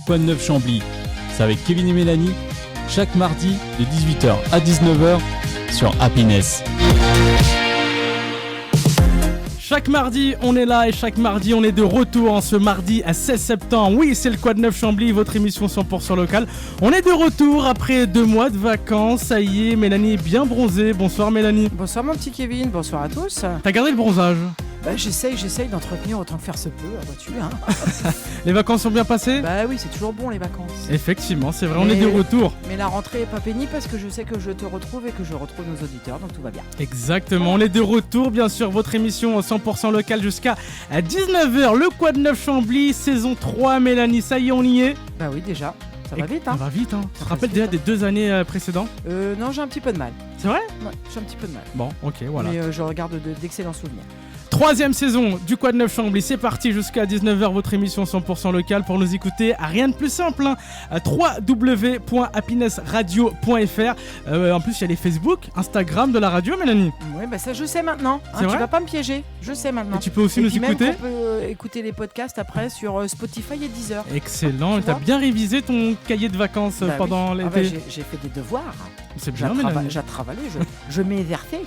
Quoi de neuf Chambly. C'est avec Kevin et Mélanie, chaque mardi de 18h à 19h sur Happiness. Chaque mardi, on est là et chaque mardi, on est de retour en ce mardi à 16 septembre. Oui, c'est le Quoi de neuf Chambly, votre émission 100% locale. On est de retour après 2 mois de vacances. Ça y est, Mélanie est bien bronzée. Bonsoir Mélanie. Bonsoir mon petit Kevin, bonsoir à tous. T'as gardé le bronzage? Bah j'essaye d'entretenir autant que faire se peut, vois-tu hein. Les vacances sont bien passées? Bah oui, c'est toujours bon les vacances. Effectivement, c'est vrai, on est de retour. Mais la rentrée est pas pénible parce que je sais que je te retrouve et que je retrouve nos auditeurs, donc tout va bien. Exactement, on est de retour, bien sûr, votre émission 100% locale jusqu'à 19h. Le Quoi de neuf Chambly, saison 3, Mélanie, ça y est, on y est? Bah oui, déjà, ça va vite Ça hein. va vite, hein. Tu te rappelles déjà des 2 années précédentes? Non, j'ai un petit peu de mal. C'est vrai? Ouais, j'ai un petit peu de mal. Bon, ok, voilà. Mais je regarde d'excellents souvenirs. 3e saison du Quoi de neuf Chambly, c'est parti jusqu'à 19h, votre émission 100% locale. Pour nous écouter, rien de plus simple, hein. www.happinessradio.fr. En plus, il y a les Facebook, Instagram de la radio, Mélanie. Ouais, bah ça je sais maintenant, hein, C'est vrai tu vas pas me piéger, je sais maintenant. Et tu peux aussi et nous puis écouter. même qu'on peut écouter les podcasts après sur Spotify et Deezer. Excellent, Tu t'as vois bien révisé ton cahier de vacances Bah pendant oui. l'été. J'ai fait des devoirs. C'est bien, Mélanie. J'ai travaillé, je m'ai éverté.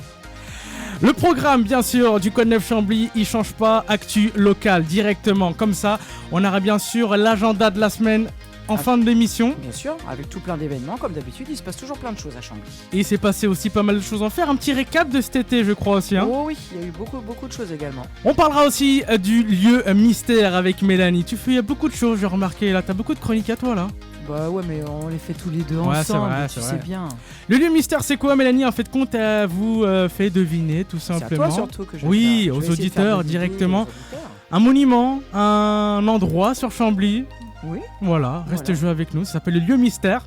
Le programme, bien sûr, du Quoi de neuf Chambly, il change pas. Actu local, directement, comme ça. On aura bien sûr l'agenda de la semaine en fin de l'émission. Bien sûr, avec tout plein d'événements, comme d'habitude, il se passe toujours plein de choses à Chambly. Et il s'est passé aussi pas mal de choses à faire. Un petit récap de cet été, je crois aussi. Hein. Oh oui, il y a eu beaucoup de choses également. On parlera aussi du lieu mystère avec Mélanie. Tu fais beaucoup de choses, j'ai remarqué. Là, t'as beaucoup de chroniques à toi, là. Bah ouais, mais on les fait tous les deux Ouais, ensemble, c'est vrai, tu c'est sais vrai. bien. Le lieu mystère, c'est quoi, Mélanie? En fait, compte à vous fait deviner, tout C'est à simplement. toi surtout que je vais Oui, faire. Je aux vais essayer de faire auditeurs deviner directement. aux auditeurs. Un monument, un endroit sur Chambly. Oui. Voilà, reste Voilà. jouer avec nous. Ça s'appelle le lieu mystère.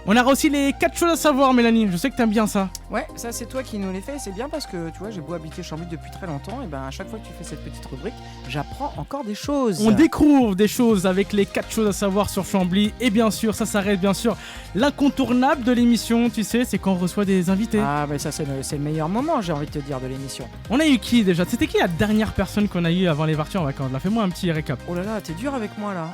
On aura aussi les 4 choses à savoir, Mélanie. Je sais que t'aimes bien ça. Ouais, ça c'est toi qui nous les fais, c'est bien parce que tu vois, j'ai beau habiter Chambly depuis très longtemps, et ben à chaque fois que tu fais cette petite rubrique, j'apprends encore des choses. On découvre des choses avec les 4 choses à savoir sur Chambly. Et bien sûr, ça s'arrête bien sûr. L'incontournable de l'émission, tu sais, c'est quand on reçoit des invités. Ah, mais ça c'est le meilleur moment, j'ai envie de te dire, de l'émission. On a eu qui déjà? C'était qui la dernière personne qu'on a eu avant les parties en vacances? Là, fais-moi un petit récap. Oh là là, t'es dur avec moi là.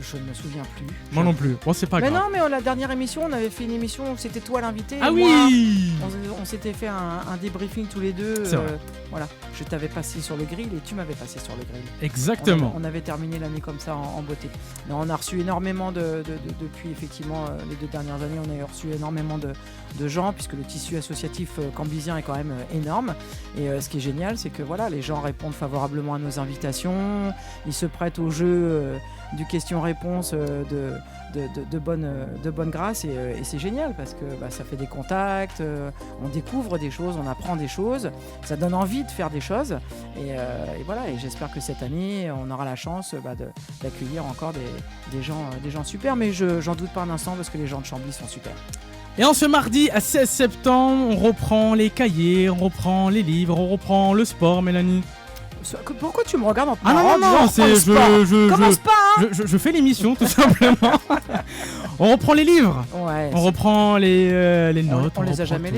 Je ne me souviens plus. Moi non plus. Bon, c'est pas Mais grave. non, mais la dernière émission, on avait fait une émission où c'était toi l'invité. Ah et oui. moi, on s'était fait un débriefing tous les deux. C'est vrai. Voilà, je t'avais passé sur le grill et tu m'avais passé sur le grill. Exactement. On avait terminé l'année comme ça en beauté. Mais on a reçu énormément depuis effectivement les 2 dernières années, on a reçu énormément de gens puisque le tissu associatif camblisien est quand même énorme. Et ce qui est génial, c'est que voilà, les gens répondent favorablement à nos invitations, ils se prêtent au jeu du question-réponse de bonne grâce et c'est génial parce que ça fait des contacts, on découvre des choses, on apprend des choses, ça donne envie de faire des choses et voilà, et j'espère que cette année on aura la chance d'accueillir encore des gens super, mais j'en doute pas un instant parce que les gens de Chambly sont super. Et en ce mardi à 16 septembre, on reprend les cahiers, on reprend les livres, on reprend le sport, Mélanie. Pourquoi tu me regardes en te Ah marrant, non, disant, commence pas hein. je fais l'émission tout simplement. On reprend les livres, Ouais, on reprend les notes. on les a reprend jamais tout.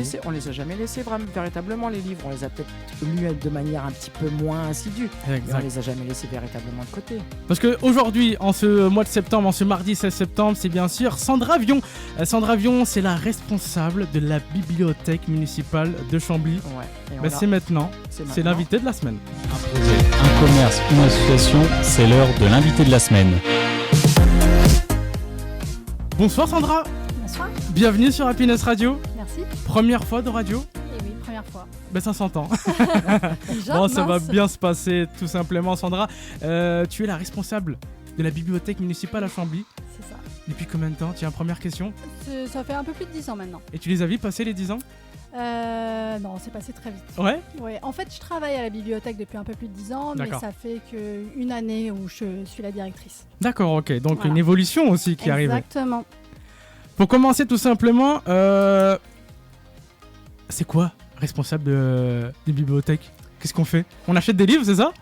laissés, vraiment véritablement les livres, on les a peut-être lus de manière un petit peu moins assidue, mais on Exact. les a jamais laissés véritablement de côté. Parce qu'aujourd'hui, en ce mois de septembre, en ce mardi 16 septembre, c'est bien sûr Sandra Vion. Sandra Vion, c'est la responsable de la bibliothèque municipale de Chambly. Ouais. Et C'est maintenant, c'est maintenant. l'invité de la semaine. Un projet, un commerce, une association, c'est l'heure de l'invité de la semaine. Bonsoir Sandra, Bonsoir, bienvenue sur Happiness Radio. merci. Première fois de radio? Et oui, première fois. Ben ça s'entend. Déjà, Bon, ça va mince. bien se passer tout simplement Sandra. Tu es la responsable de la bibliothèque municipale à Chambly. C'est ça. Depuis combien de temps? Tiens, première question. Ça fait un peu plus de 10 ans maintenant. Et tu les as vus passer les 10 ans? Non, c'est passé très vite. Ouais. Ouais, en fait, je travaille à la bibliothèque depuis un peu plus de 10 ans, mais D'accord. ça fait qu'une année où je suis la directrice. D'accord, ok. Donc Voilà. une évolution aussi qui arrive. Exactement. Pour commencer tout simplement, c'est quoi responsable des bibliothèques? Qu'est-ce qu'on fait? On achète des livres, c'est ça?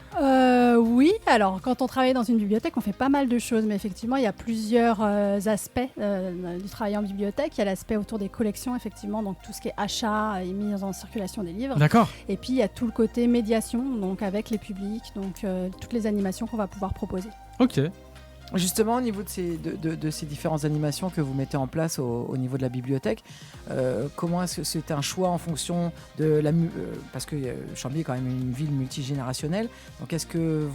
Oui, alors quand on travaille dans une bibliothèque, on fait pas mal de choses, mais effectivement, il y a plusieurs aspects du travail en bibliothèque. Il y a l'aspect autour des collections, effectivement, donc tout ce qui est achat et mise en circulation des livres. D'accord. Et puis, il y a tout le côté médiation, donc avec les publics, donc toutes les animations qu'on va pouvoir proposer. Ok. Justement, au niveau de ces différentes animations que vous mettez en place au niveau de la bibliothèque, comment est-ce que c'est un choix en fonction de parce que Chambly est quand même une ville multigénérationnelle, donc est-ce que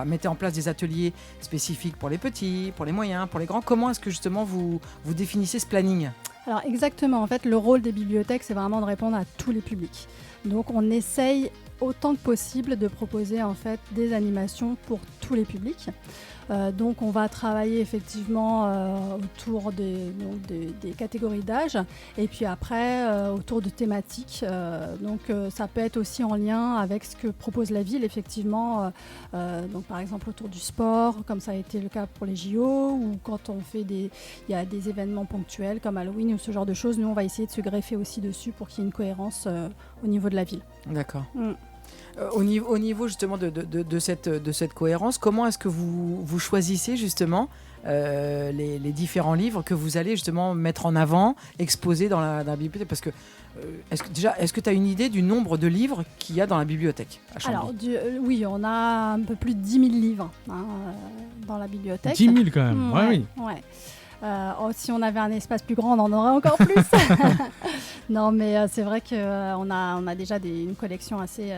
mettez en place des ateliers spécifiques pour les petits, pour les moyens, pour les grands? Comment est-ce que justement vous définissez ce planning? Alors exactement, en fait, le rôle des bibliothèques, c'est vraiment de répondre à tous les publics. Donc on essaye autant que possible de proposer en fait des animations pour tous les publics. Donc on va travailler effectivement autour des catégories d'âge et puis après autour de thématiques. Donc ça peut être aussi en lien avec ce que propose la ville effectivement. Donc par exemple autour du sport, comme ça a été le cas pour les JO, ou quand il y a des événements ponctuels comme Halloween ou ce genre de choses, nous on va essayer de se greffer aussi dessus pour qu'il y ait une cohérence au niveau de la ville. D'accord. Au niveau justement de cette cohérence, comment est-ce que vous choisissez justement les différents livres que vous allez justement mettre en avant, exposer dans la bibliothèque? Parce que est-ce que tu as une idée du nombre de livres qu'il y a dans la bibliothèque à Chambly? Alors oui, on a un peu plus de 10 000 livres dans la bibliothèque. 10 000 quand même, oui. Ouais. Si on avait un espace plus grand, on en aurait encore plus. Non, mais c'est vrai qu'on a déjà des collections assez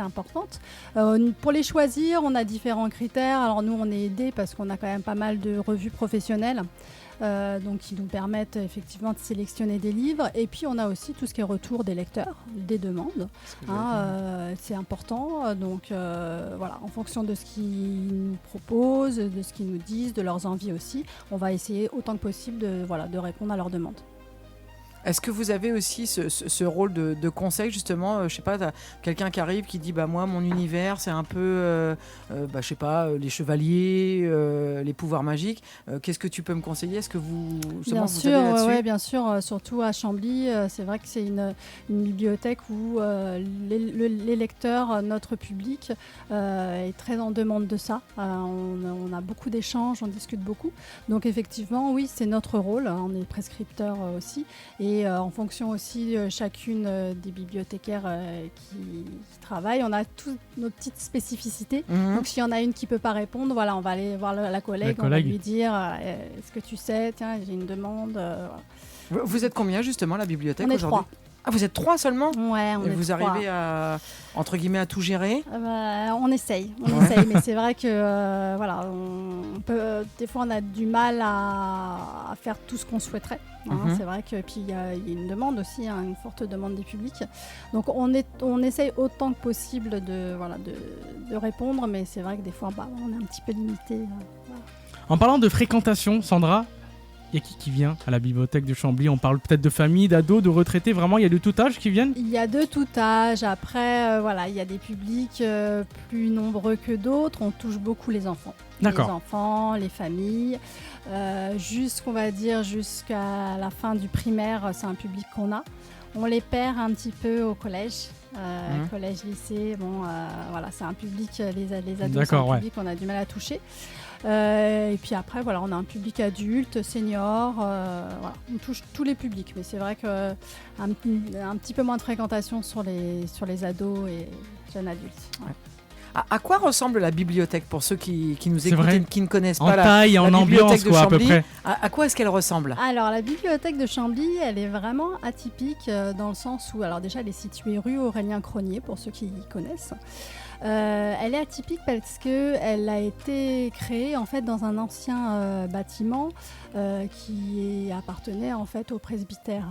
importantes. Pour les choisir, on a différents critères. Alors nous, on est aidés parce qu'on a quand même pas mal de revues professionnelles. Donc qui nous permettent effectivement de sélectionner des livres. Et puis on a aussi tout ce qui est retour des lecteurs, des demandes. C'est important. Donc voilà, en fonction de ce qu'ils nous proposent, de ce qu'ils nous disent, de leurs envies aussi, on va essayer autant que possible de répondre à leurs demandes. Est-ce que vous avez aussi ce rôle de conseil justement, je sais pas, t'as quelqu'un qui arrive qui dit moi mon univers c'est un peu je sais pas, les chevaliers, les pouvoirs magiques, qu'est-ce que tu peux me conseiller? Est-ce que vous bien vous sûr, avez là-dessus? bien sûr, surtout à Chambly, c'est vrai que c'est une bibliothèque où les lecteurs, notre public est très en demande de ça. On a beaucoup d'échanges, on discute beaucoup, donc effectivement oui, c'est notre rôle, on est prescripteur aussi. Et en fonction aussi chacune des bibliothécaires qui travaillent, on a toutes nos petites spécificités. Donc s'il y en a une qui ne peut pas répondre, voilà, on va aller voir la collègue, on va lui dire est-ce que tu sais, tiens, j'ai une demande. Voilà. Vous êtes combien justement à la bibliothèque on est aujourd'hui? 3. Ah, vous êtes 3 seulement? Ouais, on Et est vous 3. arrivez à, entre guillemets, à tout gérer? On essaye, mais c'est vrai que des fois on a du mal à faire tout ce qu'on souhaiterait. C'est vrai que puis il y a une demande aussi, une forte demande des publics. Donc on essaye autant que possible de répondre, mais c'est vrai que des fois on est un petit peu limité. Voilà. En parlant de fréquentation, Sandra, il y a qui vient à la bibliothèque de Chambly? On parle peut-être de famille, d'ados, de retraités, vraiment, il y a de tout âge qui viennent? Il y a de tout âge. Après, il y a des publics plus nombreux que d'autres. On touche beaucoup les enfants. D'accord. Les enfants, les familles. Jusqu'à la fin du primaire, c'est un public qu'on a. On les perd un petit peu au collège. Collège, lycée, c'est un public, les ados, c'est un public qu'on a du mal à toucher. Et puis après, on a un public adulte, senior, on touche tous les publics, mais c'est vrai qu'un petit peu moins de fréquentation sur les ados et jeunes adultes. Ouais. À quoi ressemble la bibliothèque pour ceux qui nous écoutent et qui ne connaissent pas taille, la en bibliothèque ambiance, de quoi, Chambly? à peu près. À quoi est-ce qu'elle ressemble? Alors la bibliothèque de Chambly, elle est vraiment atypique dans le sens où, alors déjà, elle est située rue Aurélien Cronier pour ceux qui connaissent. Elle est atypique parce qu'elle a été créée en fait dans un ancien bâtiment qui appartenait en fait au presbytère.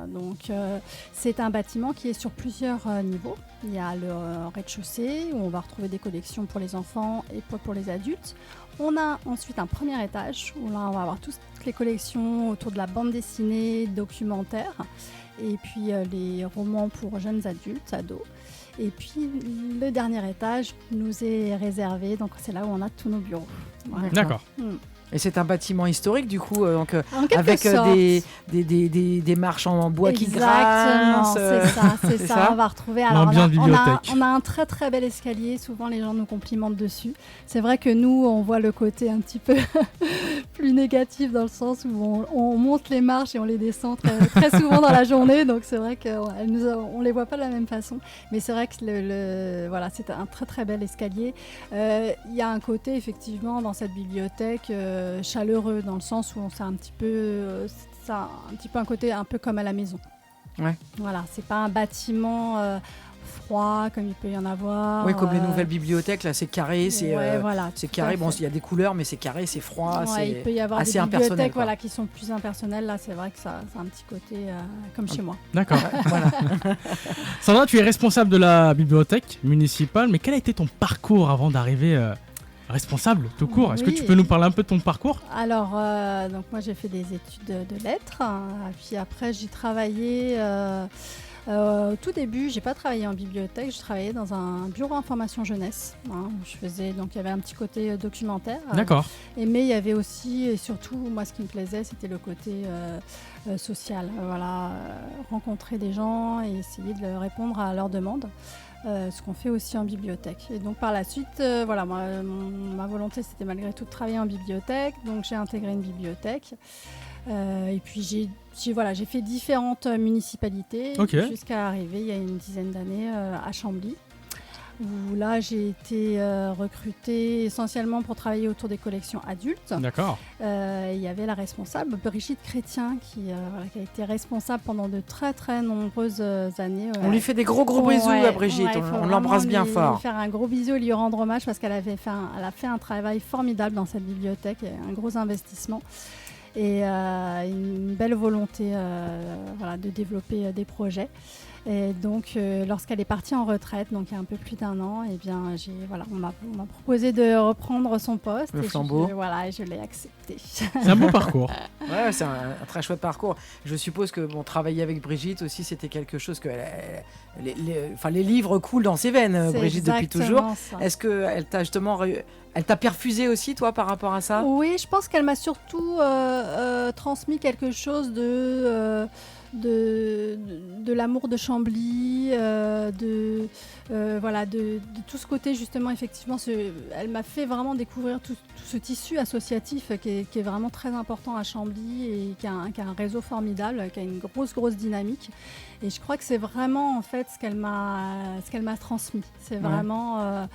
Donc c'est un bâtiment qui est sur plusieurs niveaux. Il y a le rez-de-chaussée où on va retrouver des collections pour les enfants et pour les adultes. On a ensuite un premier étage où là on va avoir toutes les collections autour de la bande dessinée, documentaire et puis les romans pour jeunes adultes, ados. Et puis le dernier étage nous est réservé, donc c'est là où on a tous nos bureaux. Voilà. D'accord. Et c'est un bâtiment historique du coup, donc, avec sorte. des marches en bois qui grincent. C'est ça. On va retrouver. Alors, on a un très très bel escalier. Souvent les gens nous complimentent dessus. C'est vrai que nous on voit le côté un petit peu plus négative dans le sens où on monte les marches et on les descend très souvent dans la journée. Donc c'est vrai qu'on les voit pas de la même façon. Mais c'est vrai que voilà, c'est un très très bel escalier. Il y a un côté effectivement dans cette bibliothèque chaleureux dans le sens où c'est un petit peu un côté un peu comme à la maison. Ouais. Voilà, c'est pas un bâtiment froid comme il peut y en avoir. Oui, comme les nouvelles bibliothèques, là, c'est carré, voilà, c'est carré. Bon, il y a des couleurs, mais c'est carré, c'est froid, il peut y avoir assez des impersonnel. Voilà, qui sont plus impersonnelles. Là, c'est vrai que ça a un petit côté comme chez moi. D'accord. Voilà. Sandra, tu es responsable de la bibliothèque municipale, mais quel a été ton parcours avant d'arriver responsable tout court? Est-ce que tu peux nous parler un peu de ton parcours? Alors, donc moi j'ai fait des études de lettres, puis après j'ai travaillé. Au tout début, j'ai pas travaillé en bibliothèque, je travaillais dans un bureau information jeunesse. Donc il y avait un petit côté documentaire. D'accord. Mais il y avait aussi et surtout, moi ce qui me plaisait, c'était le côté social. Rencontrer des gens et essayer de répondre à leurs demandes. Ce qu'on fait aussi en bibliothèque. Et donc par la suite, ma volonté c'était malgré tout de travailler en bibliothèque, donc j'ai intégré une bibliothèque. Et puis j'ai fait différentes municipalités jusqu'à arriver il y a une dizaine d'années à Chambly, où là j'ai été recrutée essentiellement pour travailler autour des collections adultes. D'accord. Il y avait la responsable Brigitte Chrétien qui a été responsable pendant de très très nombreuses années. On lui fait des gros bisous à Brigitte, on l'embrasse bien fort. Lui faire un gros bisou et lui rendre hommage parce qu'elle a fait un travail formidable dans cette bibliothèque, un gros investissement. Et une belle volonté de développer des projets. Et donc, lorsqu'elle est partie en retraite, donc il y a un peu plus d'1 an, eh bien, on m'a proposé de reprendre son poste. Le flambeau. Je l'ai accepté. C'est un beau parcours. Ouais, c'est un très chouette parcours. Je suppose que travailler avec Brigitte aussi, c'était quelque chose que les livres coulent dans ses veines, Brigitte, depuis toujours. Ça. Est-ce qu'elle t'a justement elle t'a perfusé aussi, toi, par rapport à ça? Oui, je pense qu'elle m'a surtout transmis quelque chose de l'amour de Chambly, de tout ce côté justement, effectivement, elle m'a fait vraiment découvrir tout ce tissu associatif qui est vraiment très important à Chambly et qui a un réseau formidable, qui a une grosse dynamique. Et je crois que c'est vraiment en fait ce qu'elle m'a transmis. C'est vraiment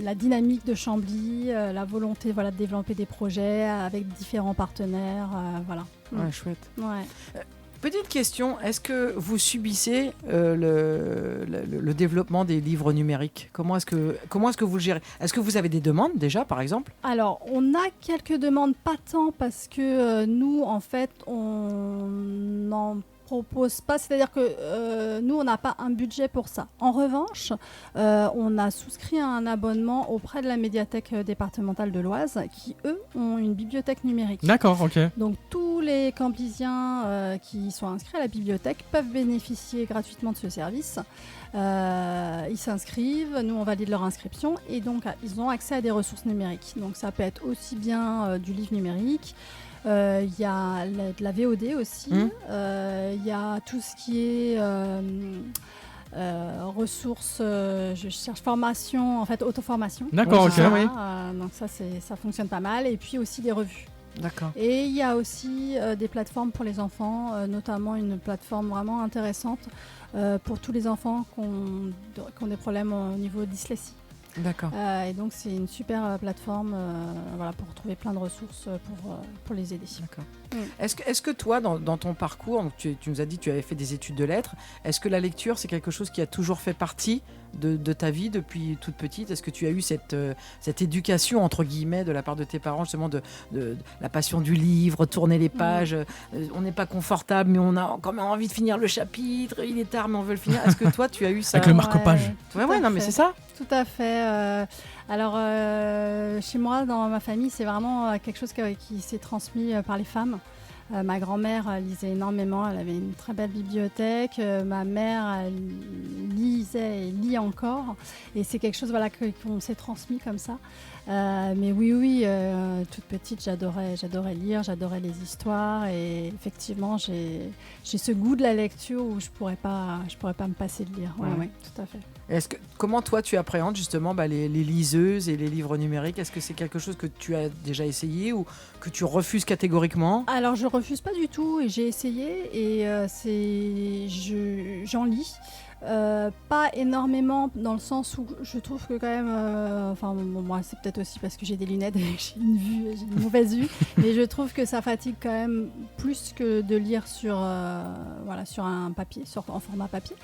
la dynamique de Chambly, la volonté de développer des projets avec différents partenaires. Ouais, chouette. Ouais. Petite question, est-ce que vous subissez le développement des livres numériques? Comment est-ce que vous le gérez? Est-ce que vous avez des demandes déjà, par exemple? Alors, on a quelques demandes, pas tant, parce que nous, en fait, on n'en propose pas, c'est-à-dire que nous, on n'a pas un budget pour ça. En revanche, on a souscrit un abonnement auprès de la médiathèque départementale de l'Oise, qui, eux, ont une bibliothèque numérique. D'accord, ok. Donc, tous les Camblysiens qui sont inscrits à la bibliothèque peuvent bénéficier gratuitement de ce service. Ils s'inscrivent, nous on valide leur inscription et donc ils ont accès à des ressources numériques. Donc ça peut être aussi bien du livre numérique, il y a de la VOD aussi, il y a tout ce qui est ressources, je cherche formation, en fait auto-formation. D'accord, ok. Donc ça fonctionne pas mal. Et puis aussi des revues. D'accord. Et il y a aussi des plateformes pour les enfants, notamment une plateforme vraiment intéressante pour tous les enfants qui ont des problèmes au niveau de dyslexie. D'accord. Et donc c'est une super plateforme pour retrouver plein de ressources pour les aider. D'accord. Est-ce que toi, dans ton parcours, donc tu nous as dit que tu avais fait des études de lettres, est-ce que la lecture, c'est quelque chose qui a toujours fait partie de ta vie depuis toute petite? Est-ce que tu as eu cette éducation, entre guillemets, de la part de tes parents, justement, de la passion du livre, tourner les pages, on n'est pas confortable, mais on a quand même envie de finir le chapitre, il est tard, mais on veut le finir. Est-ce que toi, tu as eu ça? Avec le marque-page. Ouais, non, mais c'est ça. Tout à fait. Alors, chez moi, dans ma famille, c'est vraiment quelque chose qui s'est transmis par les femmes. Ma grand-mère lisait énormément, elle avait une très belle bibliothèque. Ma mère elle lisait et lit encore. Et c'est quelque chose qu'on s'est transmis comme ça. Mais oui, toute petite, j'adorais lire, j'adorais les histoires. Et effectivement, j'ai ce goût de la lecture où je pourrais pas me passer de lire. Ouais, tout à fait. Comment toi tu appréhendes justement les liseuses et les livres numériques? Est-ce que c'est quelque chose que tu as déjà essayé ou que tu refuses catégoriquement? Alors je refuse pas du tout et j'ai essayé et j'en lis. Pas énormément dans le sens où je trouve que quand même, moi c'est peut-être aussi parce que j'ai des lunettes et j'ai une mauvaise vue, mais je trouve que ça fatigue quand même plus que de lire sur un papier, en format papier.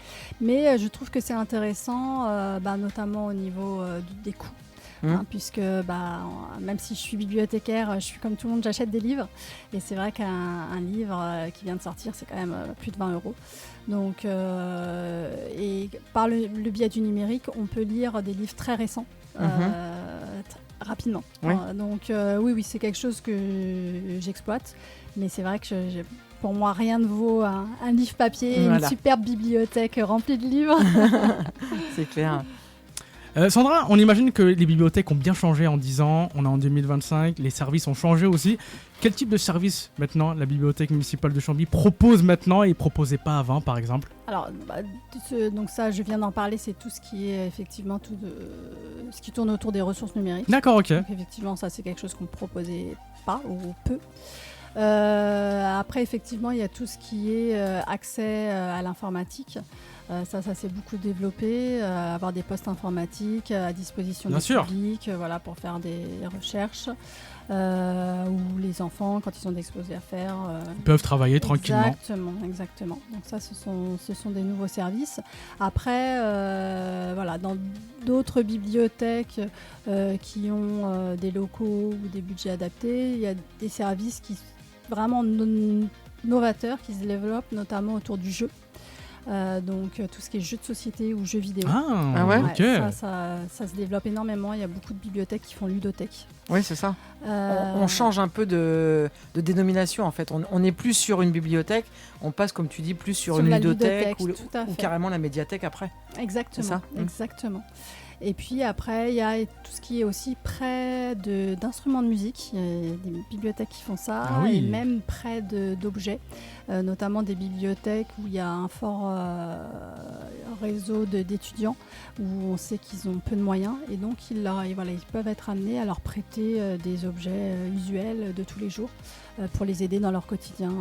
Mais je trouve que c'est intéressant, notamment au niveau des coûts. Puisque même si je suis bibliothécaire, je suis comme tout le monde, j'achète des livres et c'est vrai qu'un livre qui vient de sortir c'est quand même plus de 20 €. Donc et par le biais du numérique on peut lire des livres très récents rapidement. Oui. Donc oui c'est quelque chose que j'exploite, mais c'est vrai que pour moi rien ne vaut un livre papier, une superbe bibliothèque remplie de livres. C'est clair. Sandra, on imagine que les bibliothèques ont bien changé en 10 ans, on est en 2025, les services ont changé aussi. Quel type de service maintenant la bibliothèque municipale de Chambly propose maintenant et ne proposait pas avant par exemple? Alors, donc ça je viens d'en parler, c'est tout ce qui est effectivement ce qui tourne autour des ressources numériques. D'accord, ok. Donc effectivement ça c'est quelque chose qu'on ne proposait pas ou peu. Après effectivement il y a tout ce qui est accès à l'informatique. Ça s'est beaucoup développé, avoir des postes informatiques à disposition du public, pour faire des recherches, où les enfants, quand ils ont des exposés à faire, ils peuvent travailler tranquillement. Exactement. Donc ça, ce sont des nouveaux services. Après, dans d'autres bibliothèques qui ont des locaux ou des budgets adaptés, il y a des services qui vraiment novateurs qui se développent, notamment autour du jeu. Donc tout ce qui est jeux de société ou jeux vidéo. Ok. Ça se développe énormément. Il y a beaucoup de bibliothèques qui font ludothèque. Oui, c'est ça. On change un peu de dénomination en fait. On n'est plus sur une bibliothèque, on passe comme tu dis plus sur une ludothèque ou carrément la médiathèque après. Exactement. C'est ça Exactement. Et puis après, il y a tout ce qui est aussi près d'instruments de musique. Il y a des bibliothèques qui font ça, et même près d'objets, notamment des bibliothèques où il y a un fort réseau d'étudiants, où on sait qu'ils ont peu de moyens, et donc ils peuvent être amenés à leur prêter des objets usuels de tous les jours pour les aider dans leur quotidien.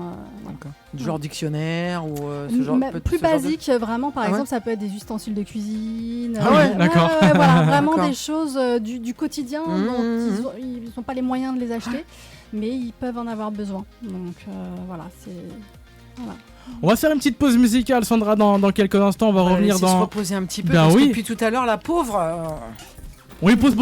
Du genre dictionnaire ou ce genre plus basique, vraiment, par exemple, ça peut être des ustensiles de cuisine. D'accord. Vraiment des choses du quotidien dont ils n'ont pas les moyens de les acheter, mais ils peuvent en avoir besoin. Donc On va faire une petite pause musicale, Sandra, dans quelques instants. On va revenir se reposer un petit peu, parce que depuis tout à l'heure, la pauvre... On lui pose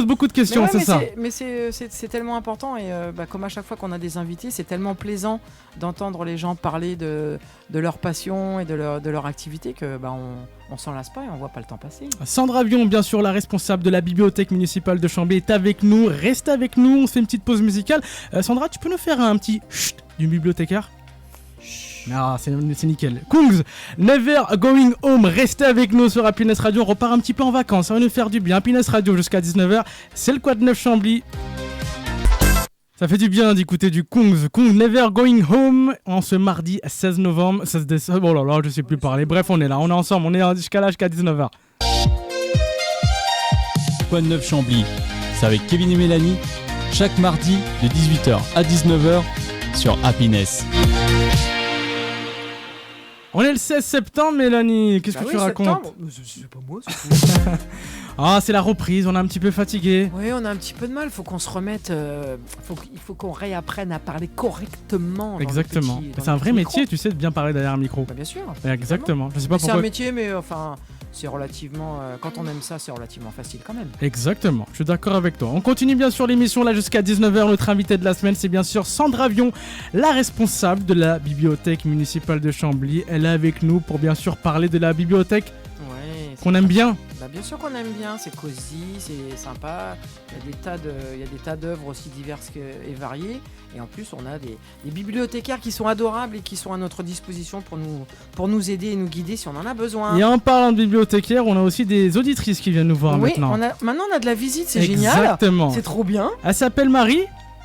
beaucoup de questions, c'est ça. Mais c'est tellement important et comme à chaque fois qu'on a des invités, c'est tellement plaisant d'entendre les gens parler de leur passion et de leur activité que on s'en lasse pas et on voit pas le temps passer. Sandra Vion, bien sûr, la responsable de la bibliothèque municipale de Chambly, est avec nous. Reste avec nous, on se fait une petite pause musicale. Sandra, tu peux nous faire un petit chut du bibliothécaire? Ah, c'est nickel. Kungs, Never Going Home, restez avec nous sur Happiness Radio. On repart un petit peu en vacances, ça va nous faire du bien. Happiness Radio jusqu'à 19h, c'est le Quad 9 Chambly. Ça fait du bien d'écouter du Kungs, Never Going Home, en ce mardi 16 novembre. 16 décembre, oh là là, je sais plus parler. Bref, on est là, on est ensemble, on est jusqu'à 19h. Quad 9 Chambly, c'est avec Kevin et Mélanie, chaque mardi de 18h à 19h sur Happiness. On est le 16 septembre, Mélanie. Qu'est-ce que tu racontes? C'est pas moi, c'est Ah, c'est la reprise, on est un petit peu fatigué. Oui, on a un petit peu de mal. Faut qu'on se remette. Il faut qu'on réapprenne à parler correctement. Exactement. C'est un vrai métier, tu sais, de bien parler derrière un micro. Bien sûr. Exactement. Je sais pas pourquoi. C'est un métier, mais c'est relativement. Quand on aime ça, c'est relativement facile quand même. Exactement. Je suis d'accord avec toi. On continue bien sûr l'émission là jusqu'à 19h. Notre invitée de la semaine, c'est bien sûr Sandra Vion, la responsable de la bibliothèque municipale de Chambly. Elle est avec nous pour bien sûr parler de la bibliothèque qu'on aime bien. Bah, bien sûr qu'on aime bien, c'est cosy, c'est sympa. Il y a des tas d'œuvres aussi diverses et variées. Et en plus, on a des bibliothécaires qui sont adorables et qui sont à notre disposition pour nous aider et nous guider si on en a besoin. Et en parlant de bibliothécaires, on a aussi des auditrices qui viennent nous voir Oui, maintenant. maintenant on a de la visite, c'est génial. Exactement. C'est trop bien. Elle s'appelle Marie.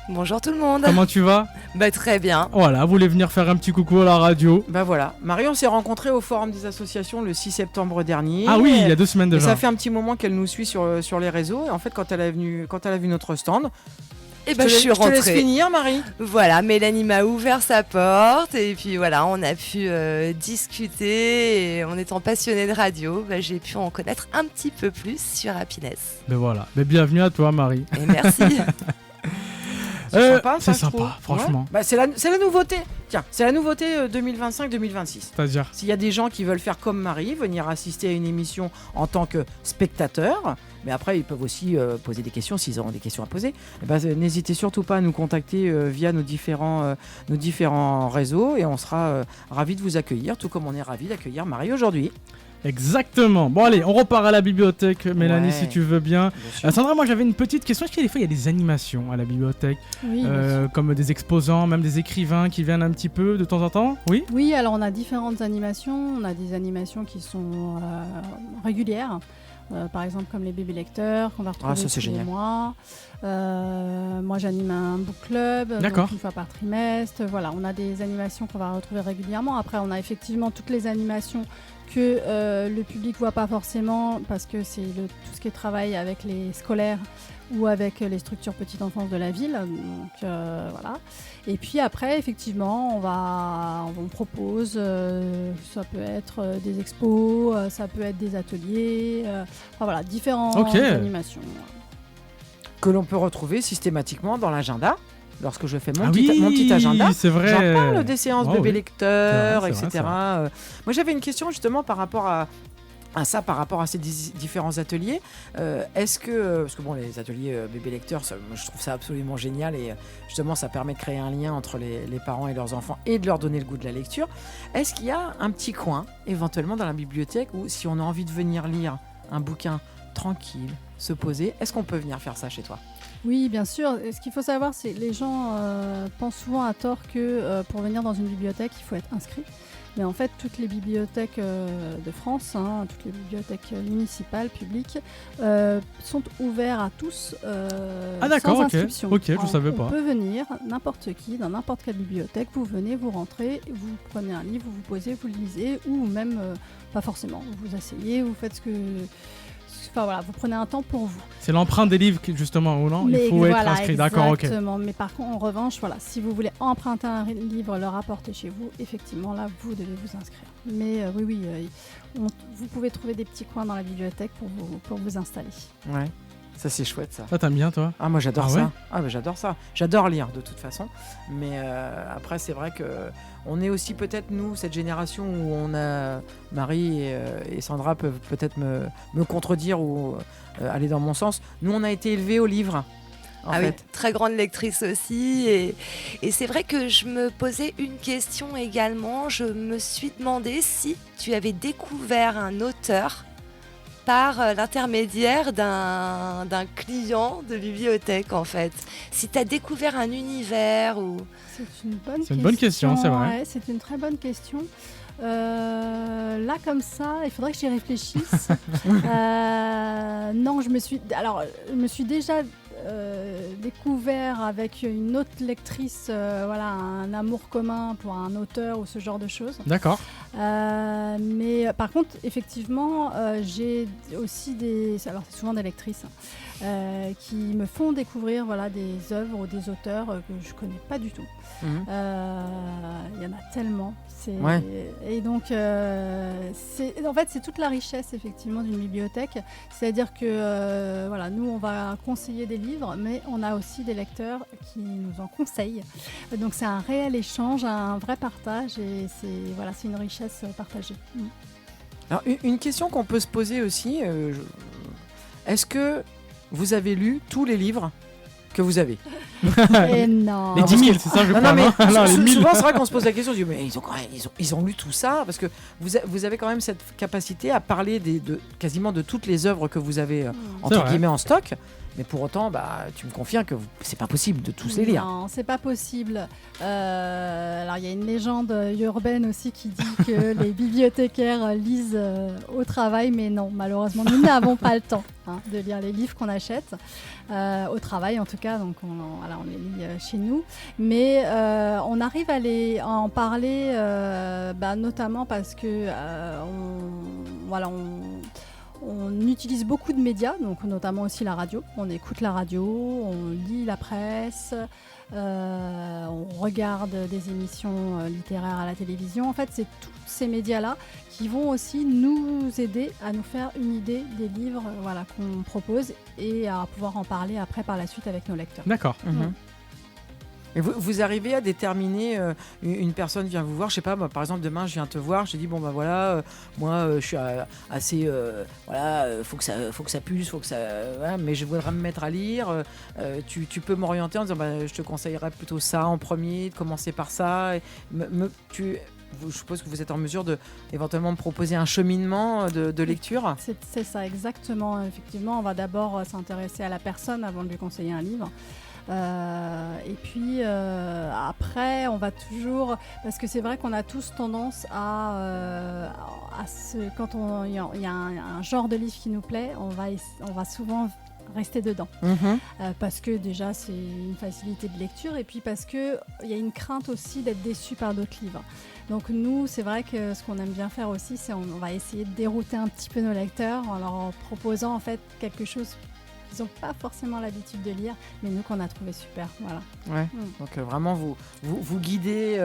Bonjour tout le monde. Comment tu vas? Bah très bien. Voilà, vous voulez venir faire un petit coucou à la radio? Bah voilà, Marie, on s'est rencontrés au Forum des associations le 6 septembre dernier. Ah oui, il y a 2 semaines Et déjà. ça fait un petit moment qu'elle nous suit sur les réseaux. Et en fait, quand elle a vu notre stand, Et bah je suis je te laisse rentrée. finir, Marie. Voilà, Mélanie m'a ouvert sa porte et puis voilà, on a pu discuter et en étant passionnée de radio, bah, j'ai pu en connaître un petit peu plus sur Happiness. Ben voilà, ben bienvenue à toi Marie. Et merci. C'est sympa, c'est ça, je sympa, trouve. franchement. Ouais. Bah, c'est la nouveauté. Tiens, c'est la nouveauté 2025-2026. C'est-à-dire? S'il y a des gens qui veulent faire comme Marie, venir assister à une émission en tant que spectateur, mais après ils peuvent aussi poser des questions s'ils auront des questions à poser. Eh ben, n'hésitez surtout pas à nous contacter via nos différents réseaux et on sera ravis de vous accueillir, tout comme on est ravis d'accueillir Marie aujourd'hui. Exactement. Bon allez, on repart à la bibliothèque, Mélanie, Ouais. si tu veux bien. Bien sûr. Sandra, moi j'avais une petite question. Est-ce qu'il y a des fois il y a des animations à la bibliothèque, Oui, bien sûr. comme des exposants, même des écrivains qui viennent un petit peu de temps en temps? Oui. Oui, alors on a différentes animations. On a des animations qui sont régulières. Par exemple, comme les bébés lecteurs, qu'on va retrouver ça, c'est tous les génial. mois. Moi, j'anime un book club, D'accord. donc une fois par trimestre. Voilà, on a des animations qu'on va retrouver régulièrement. Après, on a effectivement toutes les animations que le public voit pas forcément parce que c'est tout ce qui est travail avec les scolaires ou avec les structures petite enfance de la ville. Donc voilà. Et puis après, effectivement, on propose, ça peut être des expos, ça peut être des ateliers, enfin voilà, différentes Ok. animations. Que l'on peut retrouver systématiquement dans l'agenda. Lorsque je fais mon Ah petit agenda, c'est vrai. j'en parle des séances Oh, bébé oui. lecteurs, C'est vrai, etc. Moi, j'avais une question justement par rapport à ça, par rapport à ces différents ateliers. Est-ce que, parce que bon, les ateliers bébé lecteurs, moi, je trouve ça absolument génial et justement, ça permet de créer un lien entre les parents et leurs enfants et de leur donner le goût de la lecture. Est-ce qu'il y a un petit coin, éventuellement dans la bibliothèque, où si on a envie de venir lire un bouquin tranquille, se poser, est-ce qu'on peut venir faire ça chez toi? Oui, bien sûr. Et ce qu'il faut savoir, c'est que les gens pensent souvent à tort que pour venir dans une bibliothèque, il faut être inscrit. Mais en fait, toutes les bibliothèques de France, toutes les bibliothèques municipales, publiques, sont ouvertes à tous Ah, d'accord, sans ok. inscription. Ok, je savais pas. On peut venir, n'importe qui, dans n'importe quelle bibliothèque, vous venez, vous rentrez, vous prenez un livre, vous vous posez, vous le lisez, ou même, pas forcément, vous vous asseyez, vous faites ce que... Enfin voilà, vous prenez un temps pour vous. C'est l'empreinte des livres, justement, ou non? Mais Il faut être voilà, inscrit. D'accord, ok. exactement. Mais par contre, en revanche, voilà, si vous voulez emprunter un livre, le rapporter chez vous, effectivement, là, vous devez vous inscrire. Mais oui, vous pouvez trouver des petits coins dans la bibliothèque pour vous installer. Ouais, ça c'est chouette ça. Ça, t'aimes bien, toi? Ah, moi j'adore Ah ça. ouais Ah, mais j'adore ça. J'adore lire de toute façon. Mais après, c'est vrai que on est aussi peut-être nous, cette génération où on a Marie et Sandra peuvent peut-être me contredire ou aller dans mon sens. Nous, on a été élevés au livre. En Ah fait. oui, très grande lectrice aussi. Et c'est vrai que je me posais une question également. Je me suis demandé si tu avais découvert un auteur par l'intermédiaire d'un client de bibliothèque, en fait. Si tu as découvert un univers ou... C'est une bonne question. C'est une bonne question, c'est vrai. Ouais, c'est une très bonne question. Là, comme ça, il faudrait que j'y réfléchisse. Non, je me suis déjà découvert avec une autre lectrice, voilà, un amour commun pour un auteur ou ce genre de choses. D'accord. Mais par contre, effectivement, j'ai aussi alors c'est souvent des lectrices qui me font découvrir, voilà, des œuvres ou des auteurs que je connais pas du tout. Mhm. Il y en a tellement. Ouais. Et donc, en fait, c'est toute la richesse effectivement d'une bibliothèque. C'est-à-dire que voilà, nous, on va conseiller des livres, mais on a aussi des lecteurs qui nous en conseillent. Donc, c'est un réel échange, un vrai partage, et c'est une richesse partagée. Mm. Alors, une question qu'on peut se poser aussi, est-ce que vous avez lu tous les livres que vous avez? Et non. Les 10 000, c'est ça, je crois. Non, mais Non, les 1000. souvent c'est vrai qu'on se pose la question, on se dit, mais ils ont lu tout ça, parce que vous avez quand même cette capacité à parler quasiment de toutes les œuvres que vous avez entre vrai. guillemets en stock. Mais pour autant, tu me confirmes que c'est pas possible de tous les lire. Non, c'est pas possible. Alors, il y a une légende urbaine aussi qui dit que les bibliothécaires lisent au travail, mais non, malheureusement, nous n'avons pas le temps de lire les livres qu'on achète au travail, en tout cas. Donc, on les lit chez nous. Mais on arrive à en parler, notamment parce que on utilise beaucoup de médias, donc notamment aussi la radio. On écoute la radio, on lit la presse, on regarde des émissions littéraires à la télévision. En fait, c'est tous ces médias-là qui vont aussi nous aider à nous faire une idée des livres qu'on propose et à pouvoir en parler après par la suite avec nos lecteurs. D'accord. Et vous arrivez à déterminer, une personne vient vous voir, je sais pas, moi, par exemple demain je viens te voir, je te dis bon moi je suis assez, faut que ça pulse, faut que ça, mais je voudrais me mettre à lire, tu peux m'orienter en disant je te conseillerais plutôt ça en premier, de commencer par ça, je suppose que vous êtes en mesure de éventuellement me proposer un cheminement de lecture. C'est ça, exactement. Effectivement, on va d'abord s'intéresser à la personne avant de lui conseiller un livre. Et puis après, on va toujours, parce que c'est vrai qu'on a tous tendance quand il y a un genre de livre qui nous plaît, on va souvent rester dedans. Parce que déjà c'est une facilité de lecture et puis parce qu'il y a une crainte aussi d'être déçu par d'autres livres. Donc nous, c'est vrai que ce qu'on aime bien faire aussi, c'est on va essayer de dérouter un petit peu nos lecteurs en leur proposant en fait quelque chose qu'ils n'ont pas forcément l'habitude de lire, mais nous qu'on a trouvé super. Voilà. Ouais. Donc vraiment vous guidez,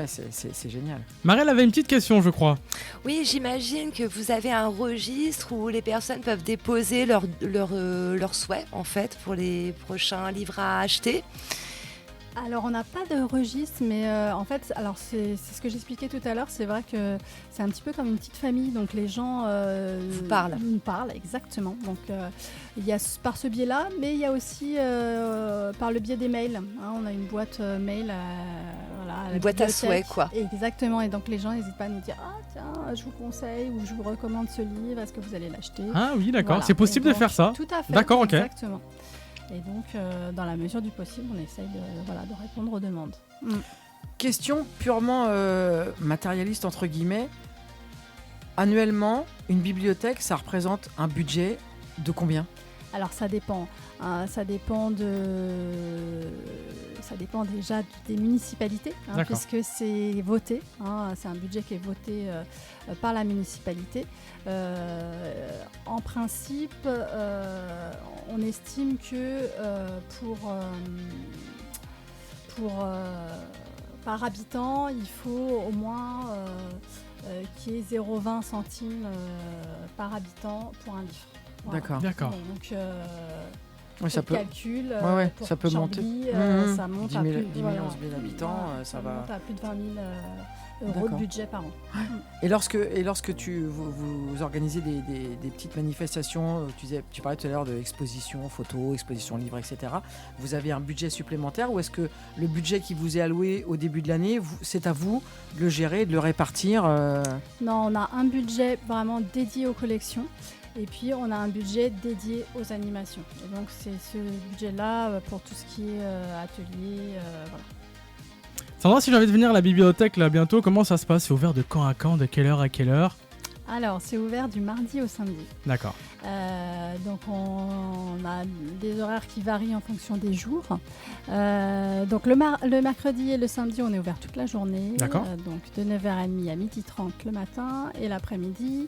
c'est génial. Marielle avait une petite question, je crois. Oui, j'imagine que vous avez un registre où les personnes peuvent déposer leurs souhaits en fait pour les prochains livres à acheter. Alors on n'a pas de registre, mais en fait, alors c'est ce que j'expliquais tout à l'heure, c'est vrai que c'est un petit peu comme une petite famille, donc les gens vous parlent. Nous parlent, exactement. Donc il y a par ce biais-là, mais il y a aussi par le biais des mails. On a une boîte mail à une boîte à souhait, quoi. Exactement, et donc les gens n'hésitent pas à nous dire « Ah tiens, je vous conseille ou je vous recommande ce livre, est-ce que vous allez l'acheter ?» Ah oui, d'accord, Voilà. c'est possible Et donc, de faire ça. Tout à fait, D'accord, ok. exactement. Et donc, dans la mesure du possible, on essaye de répondre aux demandes. Question purement matérialiste, entre guillemets. Annuellement, une bibliothèque, ça représente un budget de combien ? Alors, ça dépend. Ça dépend déjà des municipalités, puisque c'est voté. C'est un budget qui est voté par la municipalité. En principe, on estime que par habitant, il faut au moins qu'il y ait 0,20 centimes par habitant pour un livre. Voilà. D'accord. Donc, oui, ça peut. Calcul, pour ça peut Chambly, monter. Ça monte 10 à 000, plus 10 000, 11 000 habitants, ça va. monte à plus de 20 000 euros de budget par an. Et lorsque vous organisez des petites manifestations, tu parlais tout à l'heure de expositions photos, expositions livres, etc. Vous avez un budget supplémentaire ou est-ce que le budget qui vous est alloué au début de l'année, c'est à vous de le gérer, de le répartir Non, on a un budget vraiment dédié aux collections. Et puis, on a un budget dédié aux animations. Et donc, c'est ce budget-là pour tout ce qui est atelier. Voilà. Sandra, si j'ai envie de venir à la bibliothèque là bientôt, comment ça se passe ? C'est ouvert de quand à quand ? De quelle heure à quelle heure ? Alors, c'est ouvert du mardi au samedi. D'accord. Donc, on a des horaires qui varient en fonction des jours. Donc, le mercredi et le samedi, on est ouvert toute la journée. D'accord. Donc, de 9h30 à 12h30 le matin et l'après-midi.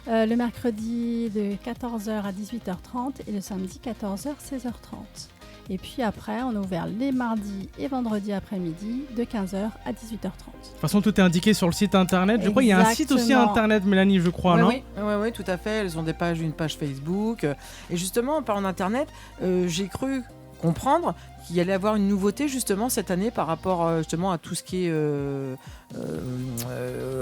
Le mercredi, de 14h à 18h30 et le samedi, 14h, 16h30. Et puis après, on est ouvert les mardis et vendredis après-midi de 15h à 18h30. De toute façon, tout est indiqué sur le site internet. Je crois qu'il y a un site aussi internet, Mélanie, je crois, non ? Oui, tout à fait. Elles ont une page Facebook. Et justement, en parlant d'internet, j'ai cru comprendre qu'il y allait avoir une nouveauté justement cette année par rapport justement à tout ce qui est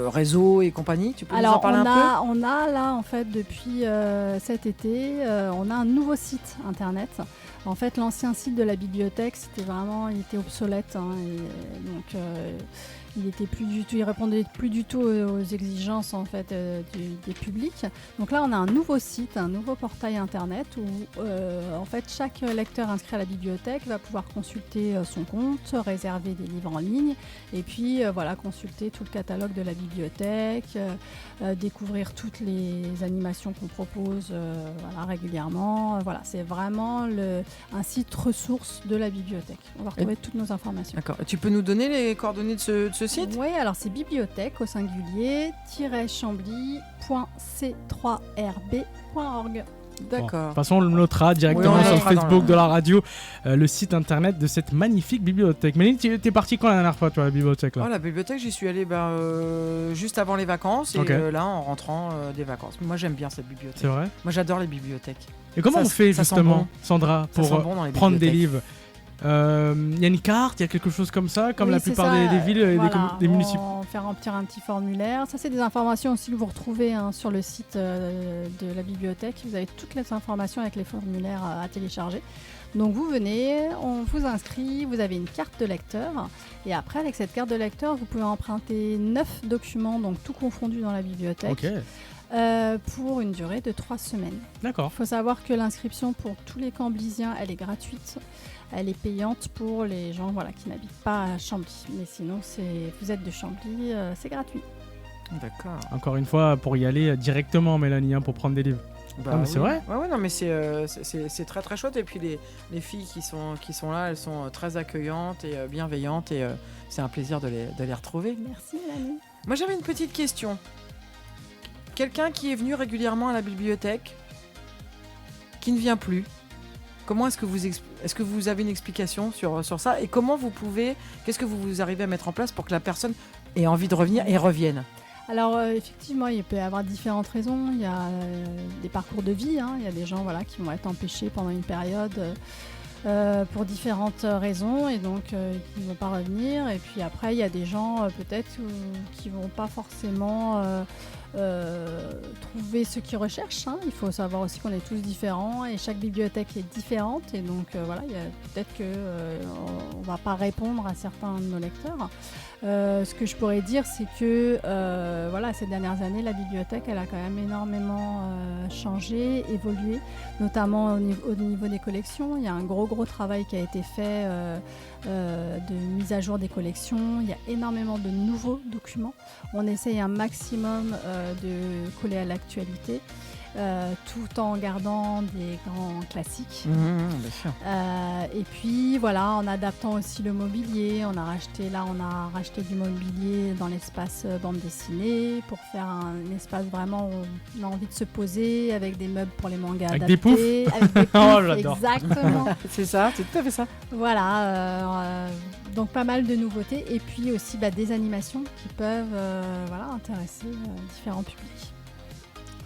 réseau et compagnie. Tu peux nous en parler un peu ? On a là en fait depuis cet été, on a un nouveau site internet En fait, l'ancien site de la bibliothèque, il était obsolète, hein, et donc il répondait plus du tout aux exigences en fait des publics. Donc là, on a un nouveau site, un nouveau portail internet où en fait chaque lecteur inscrit à la bibliothèque va pouvoir consulter son compte, réserver des livres en ligne, et puis consulter tout le catalogue de la bibliothèque, découvrir toutes les animations qu'on propose régulièrement. C'est vraiment un site ressource de la bibliothèque. On va retrouver toutes nos informations. D'accord. Tu peux nous donner les coordonnées de ce site ? Oui, alors c'est bibliothèque au singulier -chambly.c3rb.org. D'accord. De toute façon, on le notera directement Oui, on sur le notera Facebook de la radio, le site internet de cette magnifique bibliothèque. Mélanie, tu es partie quand la dernière fois, toi, à la bibliothèque là ? La bibliothèque, j'y suis allée juste avant les vacances, Ok. et là, en rentrant des vacances. Moi, j'aime bien cette bibliothèque. C'est vrai ? Moi, j'adore les bibliothèques. Et comment Ça on fait ça sent justement, bon. Sandra, Ça pour sent bon dans les prendre des bibliothèques. livres ? Il y a une carte, il y a quelque chose comme ça, comme Oui, la c'est plupart ça, des villes et des municipalités. On fait remplir un petit formulaire. Ça, c'est des informations aussi que vous retrouvez sur le site de la bibliothèque. Vous avez toutes les informations avec les formulaires à télécharger. Donc vous venez, on vous inscrit, vous avez une carte de lecteur. Et après, avec cette carte de lecteur, vous pouvez emprunter 9 documents, donc tout confondu dans la bibliothèque. Ok, Pour une durée de 3 semaines. d'accord. Il faut savoir que l'inscription pour tous les Camblisiens, elle est gratuite. Elle est payante pour les gens qui n'habitent pas à Chambly. Mais sinon, vous êtes de Chambly, c'est gratuit. D'accord. Encore une fois, pour y aller directement, Mélanie, hein, pour prendre des livres. Bah Non, mais c'est vrai. Ouais, non, mais c'est très très chouette. Et puis les filles qui sont là, elles sont très accueillantes et bienveillantes. Et c'est un plaisir de les retrouver. Merci, Mélanie. Moi, j'avais une petite question. Quelqu'un qui est venu régulièrement à la bibliothèque, qui ne vient plus, comment est-ce que vous avez une explication sur ça, et qu'est-ce que vous arrivez à mettre en place pour que la personne ait envie de revenir et revienne ? Alors effectivement, il peut y avoir différentes raisons. Il y a des parcours de vie, hein. Il y a des gens qui vont être empêchés pendant une période pour différentes raisons et donc qui ne vont pas revenir. Et puis après, il y a des gens peut-être qui ne vont pas forcément trouver ce qu'ils recherchent, hein. Il faut savoir aussi qu'on est tous différents et chaque bibliothèque est différente. Et donc il y a peut-être qu'on ne va pas répondre à certains de nos lecteurs. Ce que je pourrais dire, c'est que ces dernières années, la bibliothèque, elle a quand même énormément changé, évolué, notamment au niveau des collections. Il y a un gros travail qui a été fait de mise à jour des collections. Il y a énormément de nouveaux documents. On essaye un maximum de coller à l'actualité. Tout en gardant des grands classiques. Bien sûr. Et puis en adaptant aussi le mobilier. On a racheté du mobilier dans l'espace bande dessinée pour faire un espace vraiment où on a envie de se poser avec des meubles pour les mangas Avec adaptés. des poufs. Avec des poufs, Oh, j'adore. exactement. C'est ça, c'est tout à fait ça. Donc pas mal de nouveautés et puis aussi des animations qui peuvent intéresser différents publics.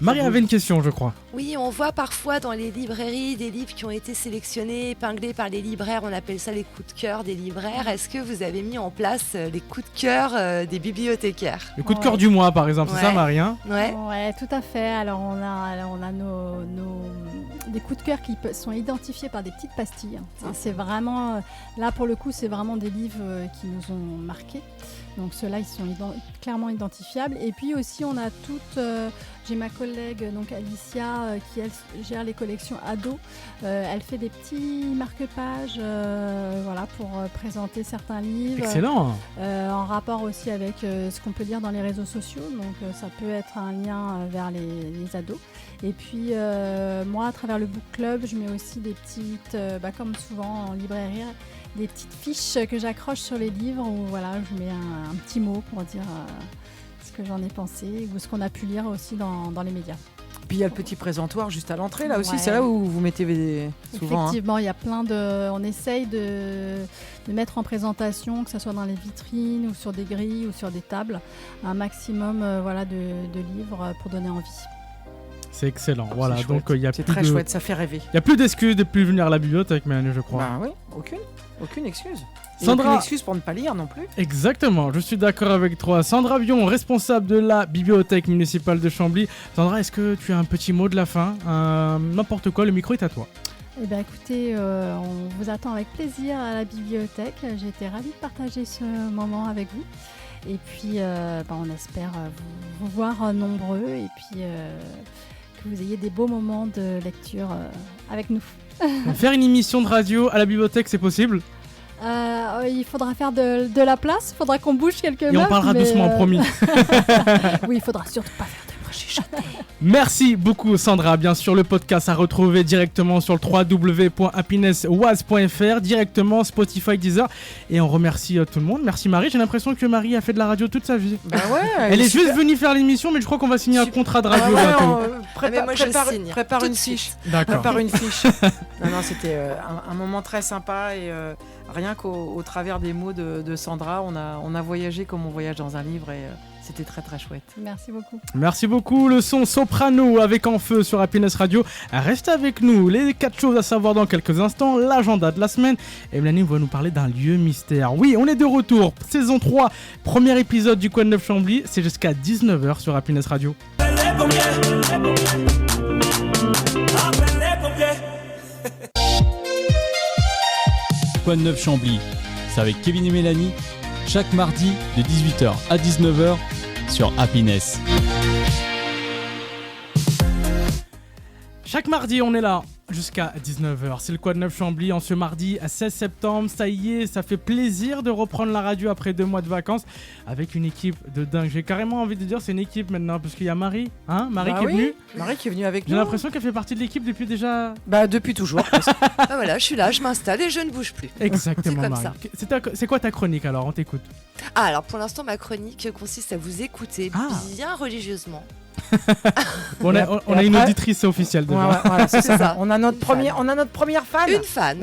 Marie avait une question, je crois. Oui, on voit parfois dans les librairies des livres qui ont été sélectionnés, épinglés par les libraires. On appelle ça les coups de cœur des libraires. Est-ce que vous avez mis en place les coups de cœur des bibliothécaires ? Le coup de cœur du mois, par exemple, c'est ça, Ouais. Marie, hein ? Ouais, tout à fait. Alors on a des coups de cœur qui sont identifiés par des petites pastilles. Hein, c'est vraiment là pour le coup, c'est vraiment des livres qui nous ont marqués. Donc ceux-là, ils sont clairement identifiables. Et puis aussi, on a j'ai ma collègue donc Alicia qui elle gère les collections ados. Elle fait des petits marque-pages pour présenter certains livres. Excellent. En rapport aussi avec ce qu'on peut lire dans les réseaux sociaux. Donc ça peut être un lien vers les ados. Et puis moi, à travers le book club, je mets aussi des petites, comme souvent en librairie, des petites fiches que j'accroche sur les livres où je mets un petit mot pour dire ce que j'en ai pensé ou ce qu'on a pu lire aussi dans les médias. Puis il y a le petit présentoir juste à l'entrée là aussi, Ouais. c'est là où vous mettez souvent. Effectivement, il y a on essaye de mettre en présentation, que ce soit dans les vitrines ou sur des grilles ou sur des tables, un maximum de livres pour donner envie. C'est excellent. Voilà, C'est donc il y a C'est plus très de... chouette, ça fait rêver. Il y a plus d'excuses de plus venir à la bibliothèque, Mélanie, je crois. Bah oui, aucune excuse. Et Sandra- aucune excuse pour ne pas lire non plus. Exactement, je suis d'accord avec toi. Sandra Bion, responsable de la bibliothèque municipale de Chambly. Sandra, est-ce que tu as un petit mot de la fin ? N'importe quoi, le micro est à toi. Eh bien écoutez, on vous attend avec plaisir à la bibliothèque. J'ai été ravie de partager ce moment avec vous. Et puis on espère vous voir nombreux et puis que vous ayez des beaux moments de lecture avec nous. Faire une émission de radio à la bibliothèque, c'est possible? Il faudra faire de la place, il faudra qu'on bouge quelques mètres. Et on parlera doucement, promis. Oui, il faudra surtout pas faire de bruit chuchoté. Merci beaucoup Sandra. Bien sûr, le podcast à retrouver directement sur le www.happinesswas.fr, directement Spotify, Deezer. Et on remercie tout le monde. Merci Marie. J'ai l'impression que Marie a fait de la radio toute sa vie. Bah ouais, Elle est juste venue faire l'émission, mais je crois qu'on va signer un contrat de radio bientôt. Mais moi, je signe prépare tout une de suite. fiche. D'accord. Prépare une fiche. Non, c'était un moment très sympa et rien qu'au travers des mots de Sandra, on a voyagé comme on voyage dans un livre et c'était très très chouette. Merci beaucoup. Merci beaucoup. Le son Soprano avec En Feu sur Happiness Radio. Reste avec nous. Les 4 choses à savoir dans quelques instants. L'agenda de la semaine. Et Mélanie va nous parler d'un lieu mystère. Oui, on est de retour. Saison 3, premier épisode du Coin de Neuf Chambly. C'est jusqu'à 19h sur Happiness Radio. Coin de Neuf Chambly, c'est avec Kevin et Mélanie, chaque mardi de 18h à 19h sur Happiness. Chaque mardi, on est là jusqu'à 19h. C'est le Coin de Neuf Chambly en ce mardi à 16 septembre. Ça y est, ça fait plaisir de reprendre la radio après 2 mois de vacances avec une équipe de dingue. J'ai carrément envie de dire c'est une équipe maintenant parce qu'il y a Marie, Marie qui est venue. Marie qui est venue avec J'ai nous. l'impression qu'elle fait partie de l'équipe depuis déjà... Depuis toujours. Ah, voilà, je suis là, je m'installe et je ne bouge plus. Exactement, C'est comme Marie. C'est quoi ta chronique alors? On t'écoute. Ah, alors pour l'instant, ma chronique consiste à vous écouter bien religieusement. Bon, on a une auditrice officielle déjà. Voilà, c'est C'est ça. ça. On a notre première fan. Une fan.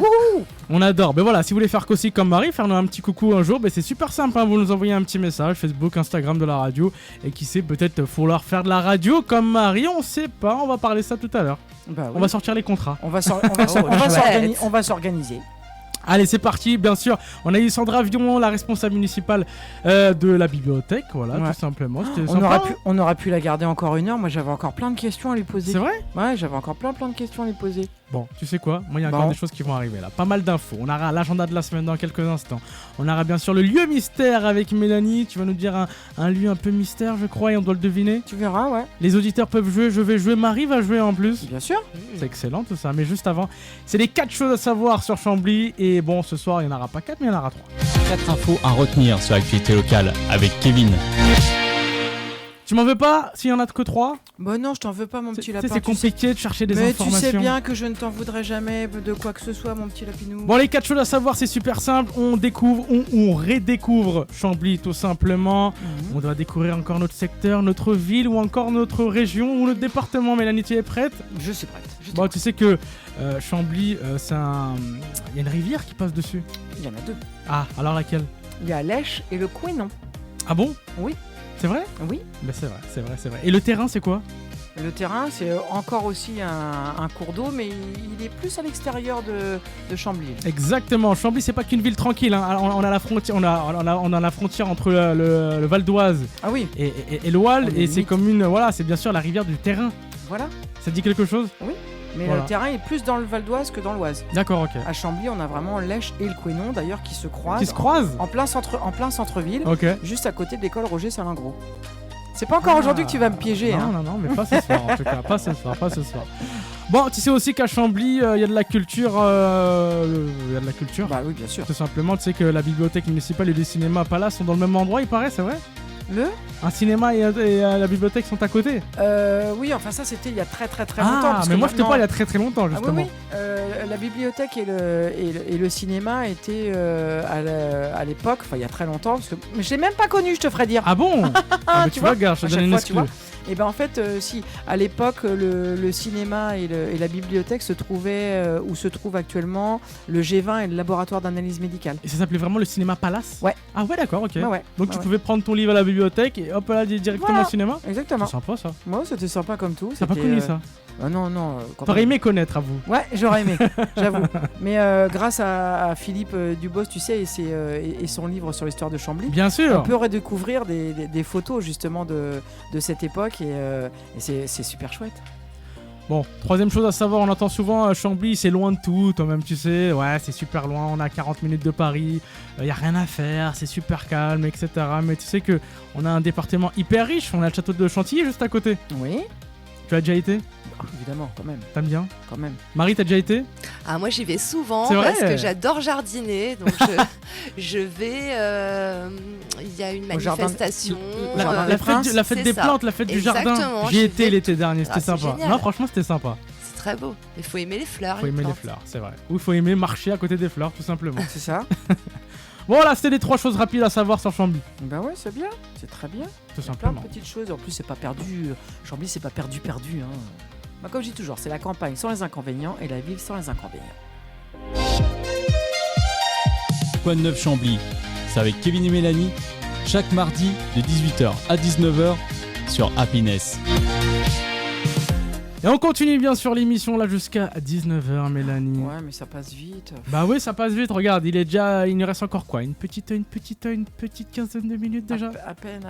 On adore. Ben voilà, si vous voulez faire aussi comme Marie, faire nous un petit coucou un jour, c'est super simple. Vous nous envoyez un petit message, Facebook, Instagram de la radio. Et qui sait, peut-être vouloir faire de la radio comme Marie, on sait pas. On va parler ça tout à l'heure. Bah oui. On va sortir les contrats. On va chouette. s'organiser. Allez, c'est parti, bien sûr. On a eu Sandra Vion, la responsable municipale de la bibliothèque, voilà, tout simplement. C'était sympa, On aurait pu la garder encore 1 heure. Moi, j'avais encore plein de questions à lui poser. C'est vrai? Ouais, j'avais encore plein de questions à lui poser. Bon, tu sais quoi? Moi, il y a encore des choses qui vont arriver là. Pas mal d'infos. On aura l'agenda de la semaine dans quelques instants. On aura bien sûr le lieu mystère avec Mélanie. Tu vas nous dire un lieu un peu mystère, je crois, et on doit le deviner. Tu verras, ouais. Les auditeurs peuvent jouer, je vais jouer. Marie va jouer en plus. Bien sûr. C'est excellent tout ça. Mais juste avant, c'est les 4 choses à savoir sur Chambly. Et bon, ce soir, il n'y en aura pas 4, mais il y en aura 3. 4 infos à retenir sur l'actualité locale avec Kevin. Tu m'en veux pas s'il y en a que 3? Bah non, je t'en veux pas, mon petit lapin. C'est compliqué de chercher des informations. Mais tu sais bien que je ne t'en voudrais jamais de quoi que ce soit, mon petit lapinou. Bon, les 4 choses à savoir, c'est super simple. On découvre, on redécouvre Chambly tout simplement. On doit découvrir encore notre secteur, notre ville ou encore notre région ou notre département. Mélanie, tu es prête? Je suis prête. Bon, tu sais que Chambly, il y a une rivière qui passe dessus. Il y en a 2. Ah, alors laquelle? Il y a l'Esch et le Couesnon. Ah bon? Oui. C'est vrai? Oui. Ben c'est vrai. Et le terrain, c'est quoi? Le terrain, c'est encore aussi un cours d'eau, mais il est plus à l'extérieur de Chambly. Exactement. Chambly, c'est pas qu'une ville tranquille. On a la frontière, on a la frontière entre le Val d'Oise et l'Oual, et c'est comme c'est bien sûr la rivière du terrain. Voilà. Ça te dit quelque chose? Oui. Mais le terrain est plus dans le Val d'Oise que dans l'Oise. D'accord, ok. À Chambly, on a vraiment l'Esch et le Couesnon, d'ailleurs, qui se croisent. Qui se croisent en plein centre-ville, ok. juste à côté de l'école Roger Salingros. C'est pas encore aujourd'hui que tu vas me piéger. Non, mais pas ce soir en tout cas. Pas ce soir. Bon, tu sais aussi qu'à Chambly, il y a de la culture. Bah oui, bien sûr. Tout simplement, tu sais que la bibliothèque municipale et les cinémas Palace sont dans le même endroit, il paraît, c'est vrai? Un cinéma et la bibliothèque sont à côté? Oui, enfin ça c'était il y a très longtemps. Mais moi je te parle il y a très longtemps justement. Oui. La bibliothèque et le cinéma étaient à l'époque, enfin il y a très longtemps, mais je l'ai même pas connu, je te ferais dire. Ah bon? Mais tu vois, regarde, je te donne une excuse. Et ben en fait, si à l'époque le cinéma et la bibliothèque se trouvaient où se trouve actuellement le G20 et le laboratoire d'analyse médicale. Et ça s'appelait vraiment le cinéma Palace? Ouais. Ah ouais, d'accord, ok. Ouais. Donc tu pouvais prendre ton livre à la bibliothèque et hop là directement au cinéma? Exactement. C'est sympa ça. Moi c'était sympa comme tout. T'as pas connu ça? Non. T'aurais aimé connaître, à vous. Ouais, j'aurais aimé, j'avoue. Mais grâce à Philippe Dubos, tu sais, et son livre sur l'histoire de Chambly, bien sûr, on peut redécouvrir des photos justement de cette époque et c'est super chouette. Bon, troisième chose à savoir, on entend souvent Chambly, c'est loin de tout, toi-même tu sais, ouais, c'est super loin, on a 40 minutes de Paris, y a rien à faire, c'est super calme, etc. Mais tu sais que on a un département hyper riche, on a le château de Chantilly juste à côté. Oui. Tu as déjà été ? Évidemment, quand même. T'aimes bien ? Quand même. Marie, t'as déjà été ? Ah, moi j'y vais souvent C'est vrai parce que j'adore jardiner, donc je vais. Il y a une Au jardin- manifestation. le jardin des Princes, la fête c'est des ça. plantes, la fête du jardin. Exactement, J'y j'y étais vais. l'été dernier, c'était Ah, c'est sympa. génial. Non, franchement, c'était sympa. C'est très beau. Il faut aimer les fleurs. Faut aimer les plantes. fleurs, c'est vrai. Ou il faut aimer marcher à côté des fleurs, tout simplement. C'est ça. Voilà, c'était les 3 choses rapides à savoir sur Chambly, Bah ouais, c'est bien. C'est très bien. tout Plein simplement. de petites choses. En plus, c'est pas perdu. Chambly, c'est pas perdu. Hein. Bah, comme je dis toujours, c'est la campagne sans les inconvénients et la ville sans les inconvénients. Quoi de neuf Chambly, c'est avec Kevin et Mélanie, chaque mardi de 18h à 19h sur Happiness. Et on continue bien sûr l'émission là jusqu'à 19h, Mélanie. Ouais, mais ça passe vite. Bah oui, ça passe vite, regarde, il nous reste encore quoi, une petite quinzaine de minutes déjà. À peine,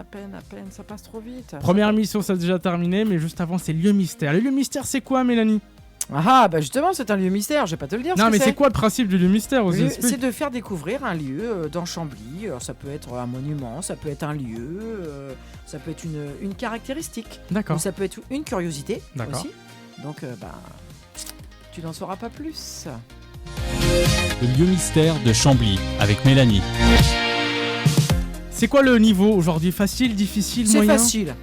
ça passe trop vite. Première émission, ça a déjà terminé, mais juste avant, c'est Lieu Mystère. Le Lieu Mystère, c'est quoi, Mélanie ? Ah, bah justement, c'est un lieu mystère, je vais pas te le dire. Non, ce que mais c'est quoi le principe du Lieu Mystère aussi ? C'est de faire découvrir un lieu dans Chambly. Alors, ça peut être un monument, ça peut être un lieu, ça peut être une caractéristique, ou D'accord. ça peut être une curiosité D'accord. aussi. Donc, tu n'en sauras pas plus. Le lieu mystère de Chambly avec Mélanie. C'est quoi le niveau aujourd'hui ? Facile, difficile, moyen ?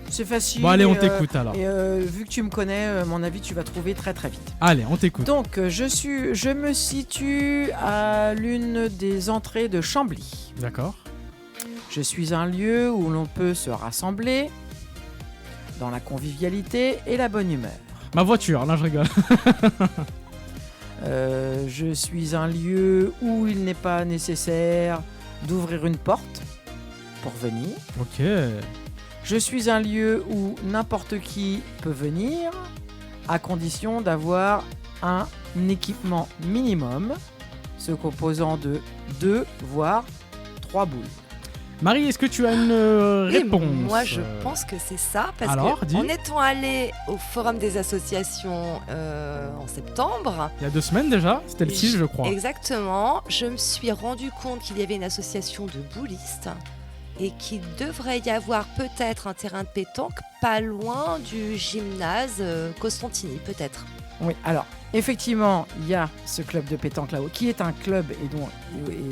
C'est facile. Bon, allez, on et, t'écoute alors. Et vu que tu me connais, à mon avis, tu vas trouver très très vite. Allez, on t'écoute. Donc, je me situe à l'une des entrées de Chambly. D'accord. Je suis un lieu où l'on peut se rassembler dans la convivialité et la bonne humeur. Ma voiture, là je rigole. Je suis un lieu où il n'est pas nécessaire d'ouvrir une porte pour venir. Ok. Je suis un lieu où n'importe qui peut venir, à condition d'avoir un équipement minimum, se composant de 2 voire 3 boules. Marie, est-ce que tu as une Et réponse ? moi, je pense que c'est ça, parce Alors, que dis. en étant allé au Forum des associations en septembre, Il y a 2 semaines déjà, c'était le 6 je crois. exactement, je me suis rendu compte qu'il y avait une association de boulistes et qu'il devrait y avoir peut-être un terrain de pétanque pas loin du gymnase Costantini, peut-être. Oui, alors, effectivement, il y a ce club de pétanque là-haut, qui est un club et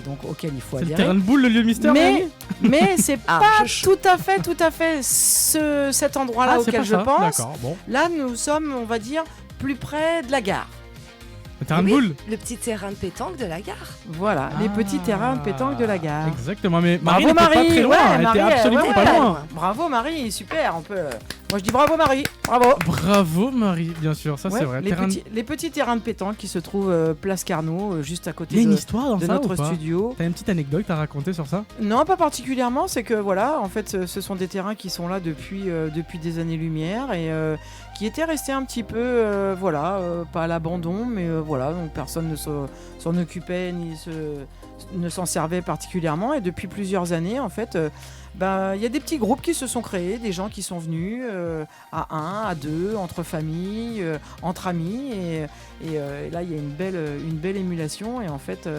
donc auquel il faut C'est le adhérer. terrain de boule, le lieu mystère, Mélanie ? Mais c'est Ah, pas je- tout à fait cet endroit-là Ah, c'est auquel pas je ça. pense. D'accord, bon. Là, nous sommes, on va dire, plus près de la gare. Le terrain de Oui, boule. le petit terrain de pétanque de la gare. Voilà, les petits terrains de pétanque de la gare. Exactement, mais Marie Bravo n'était pas Marie, très loin, ouais, elle Marie, était absolument ouais, pas ouais. loin. Bravo Marie, super, on peut. Moi je dis bravo Marie, bravo. Bravo Marie, bien sûr, ça Ouais, c'est vrai. les, Terrain de- les petits terrains de pétanque qui se trouvent place Carnot, juste à Il y côté a une de histoire dans ça notre ou pas ? studio. T'as une petite anecdote à raconter sur ça ? Non, pas particulièrement. C'est que voilà, en fait, ce sont des terrains qui sont là depuis des années-lumière et qui étaient restés un petit peu, pas à l'abandon, mais voilà, donc personne ne s'en occupait ni ne s'en servait particulièrement. Et depuis plusieurs années, en fait, il y a des petits groupes qui se sont créés, des gens qui sont venus à 1, à 2, entre familles, entre amis, et là il y a une belle émulation. Et en fait,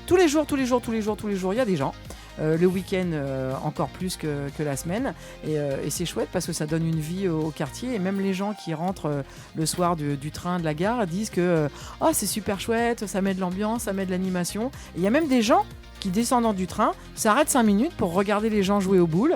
tous les jours, il y a des gens. Le week-end encore plus que la semaine et c'est chouette parce que ça donne une vie au quartier et même les gens qui rentrent le soir du train de la gare disent que c'est super chouette, ça met de l'ambiance, ça met de l'animation. Et il y a même des gens qui descendant du train s'arrêtent 5 minutes pour regarder les gens jouer aux boules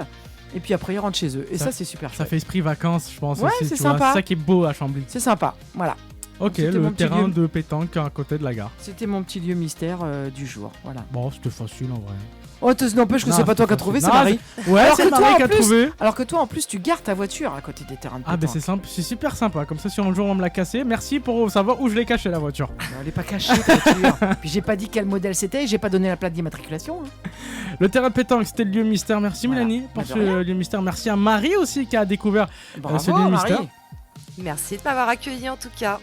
et puis après ils rentrent chez eux et ça c'est super Ça chouette. fait esprit vacances, je pense Ouais, aussi. c'est tu vois. sympa. C'est ça qui est beau à Chambly. C'est sympa, voilà. Ok, C'était le mon petit terrain lieu. de pétanque à côté de la gare. C'était mon petit lieu mystère du jour, voilà. Bon, c'était facile en vrai. Oh, n'empêche que Non, c'est pas toi qui as c'était trouvé, c'est facile. Marie. Ouais, Alors c'est que toi, Marie en qui a plus- trouvé. Alors que toi en plus tu gardes ta voiture à côté des terrains de pétanque. Ah, c'est simple, c'est super sympa. Comme ça, si un jour on me l'a cassé, merci pour savoir où je l'ai caché la voiture. Non, elle est pas cachée, ta voiture. Puis j'ai pas dit quel modèle c'était et j'ai pas donné la plaque d'immatriculation. hein. Le terrain de pétanque, c'était le lieu mystère. Merci Voilà. Mélanie pour Bah, de ce rien. lieu mystère. Merci à Marie aussi qui a découvert Bravo ce lieu Marie. mystère. Merci de m'avoir accueilli en tout cas.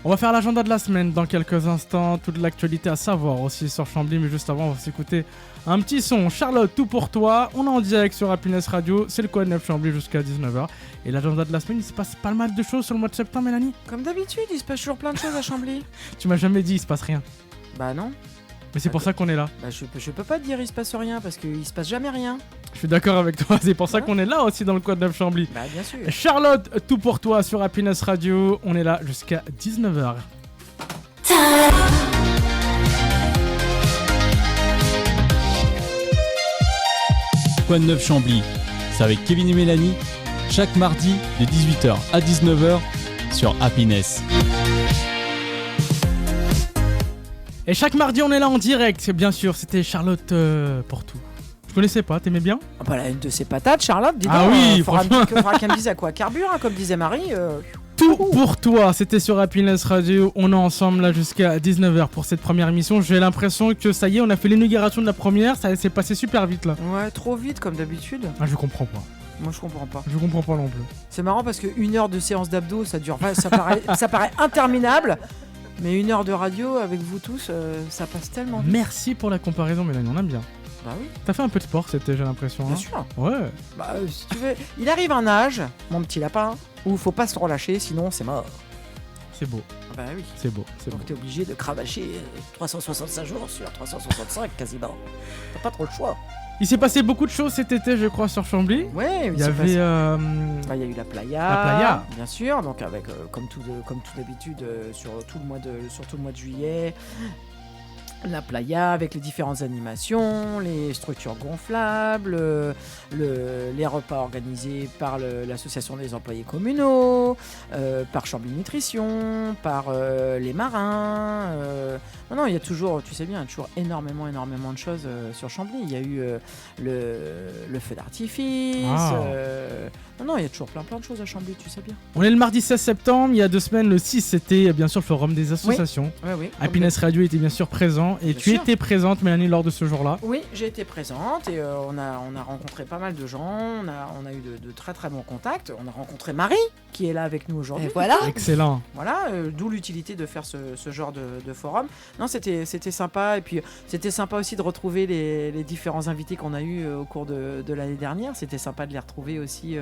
On va faire l'agenda de la semaine dans quelques instants, toute l'actualité à savoir aussi sur Chambly, mais juste avant on va s'écouter un petit son. Charlotte, tout pour toi, on est en direct sur Happiness Radio, c'est le Quad 9 Chambly jusqu'à 19h. Et l'agenda de la semaine, il se passe pas mal de choses sur le mois de septembre, Mélanie. Comme d'habitude, il se passe toujours plein de choses à Chambly. Tu m'as jamais dit il se passe rien, Bah non. mais c'est pour ça qu'on est là. Bah je peux pas te dire il se passe rien parce qu'il se passe jamais rien. Je suis d'accord avec toi, c'est pour ça Ouais. qu'on est là aussi dans le Quad 9 Chambly. Bah bien sûr. Charlotte, tout pour toi sur Happiness Radio, on est là jusqu'à 19h. Quad 9 Chambly, c'est avec Kevin et Mélanie, chaque mardi de 18h à 19h sur Happiness. Et chaque mardi on est là en direct, bien sûr, c'était Charlotte pour tout. Je connaissais pas, t'aimais bien? Ah bah, une de ces patates, Charlotte, dis donc. Ah oui, faudra franchement. qu'elle me dise à quoi carbure, hein, comme disait Marie. Tout pour toi, c'était sur Happiness Radio, on est ensemble là jusqu'à 19h pour cette première émission. J'ai l'impression que ça y est, on a fait l'inauguration de la première, ça s'est passé super vite là. Ouais, trop vite comme d'habitude. Ah je comprends pas, Moi je comprends pas. je comprends pas non plus. C'est marrant parce que 1 heure de séance d'abdos, ça dure, ça paraît interminable. Mais 1 heure de radio avec vous tous, ça passe tellement vite. Merci pour la comparaison Mélanie, on aime bien. Bah oui, T'as fait un peu de sport, c'était, j'ai l'impression. bien hein. sûr. Ouais. Bah si tu veux, il arrive un âge, mon petit lapin, où faut pas se relâcher, sinon c'est mort. C'est beau, Ah bah oui. c'est beau, c'est beau. Donc t'es obligé de cravacher 365 jours sur 365 quasiment. T'as pas trop le choix. Il s'est passé beaucoup de choses cet été, je crois, sur Chambly. Ouais, Il y avait Bah, il y a eu la playa, La playa. bien sûr, donc avec comme tout d'habitude sur tout le mois de juillet, la playa avec les différentes animations, les structures gonflables, les repas organisés par l'association des employés communaux, par Chambly Nutrition, par les marins. Non, il y a toujours, tu sais bien, il y a toujours énormément de choses sur Chambly. Il y a eu le feu d'artifice. Ah. Non, il y a toujours plein de choses à Chambly, tu sais bien. On est le mardi 16 septembre, il y a 2 semaines, le 6, c'était bien sûr le forum des associations. Oui. Happiness Radio était bien sûr présent et Bien tu sûr. étais présente, Mélanie, lors de ce jour-là. Oui, j'ai été présente et on a rencontré pas mal de gens, on a eu de très très bons contacts. On a rencontré Marie qui est là avec nous aujourd'hui. Et voilà. Excellent. Voilà, d'où l'utilité de faire ce genre de forum. Non, c'était sympa et puis c'était sympa aussi de retrouver les différents invités qu'on a eus au cours de l'année dernière. C'était sympa de les retrouver aussi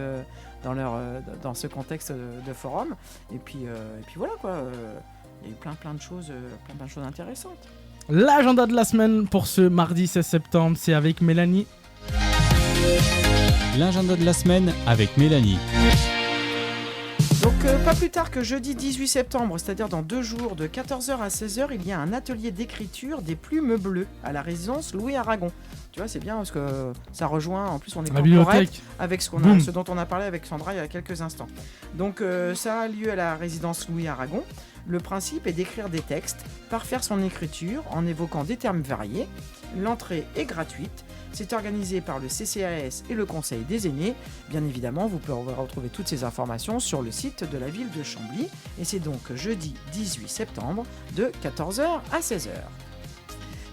dans ce contexte de forum. Et puis voilà quoi, il y a eu plein de choses intéressantes. L'agenda de la semaine pour ce mardi 16 septembre, c'est avec Mélanie. L'agenda de la semaine avec Mélanie. Donc pas plus tard que jeudi 18 septembre, c'est-à-dire dans 2 jours, de 14h à 16h, il y a un atelier d'écriture des plumes bleues à la résidence Louis Aragon. Tu vois, c'est bien parce que ça rejoint, en plus on est La corporate bibliothèque. avec ce Boum. dont on a parlé avec Sandra il y a quelques instants. Donc ça a lieu à la résidence Louis Aragon. Le principe est d'écrire des textes, parfaire son écriture en évoquant des termes variés. L'entrée est gratuite. C'est organisé par le CCAS et le Conseil des aînés. Bien évidemment, vous pouvez retrouver toutes ces informations sur le site de la ville de Chambly. Et c'est donc jeudi 18 septembre de 14h à 16h.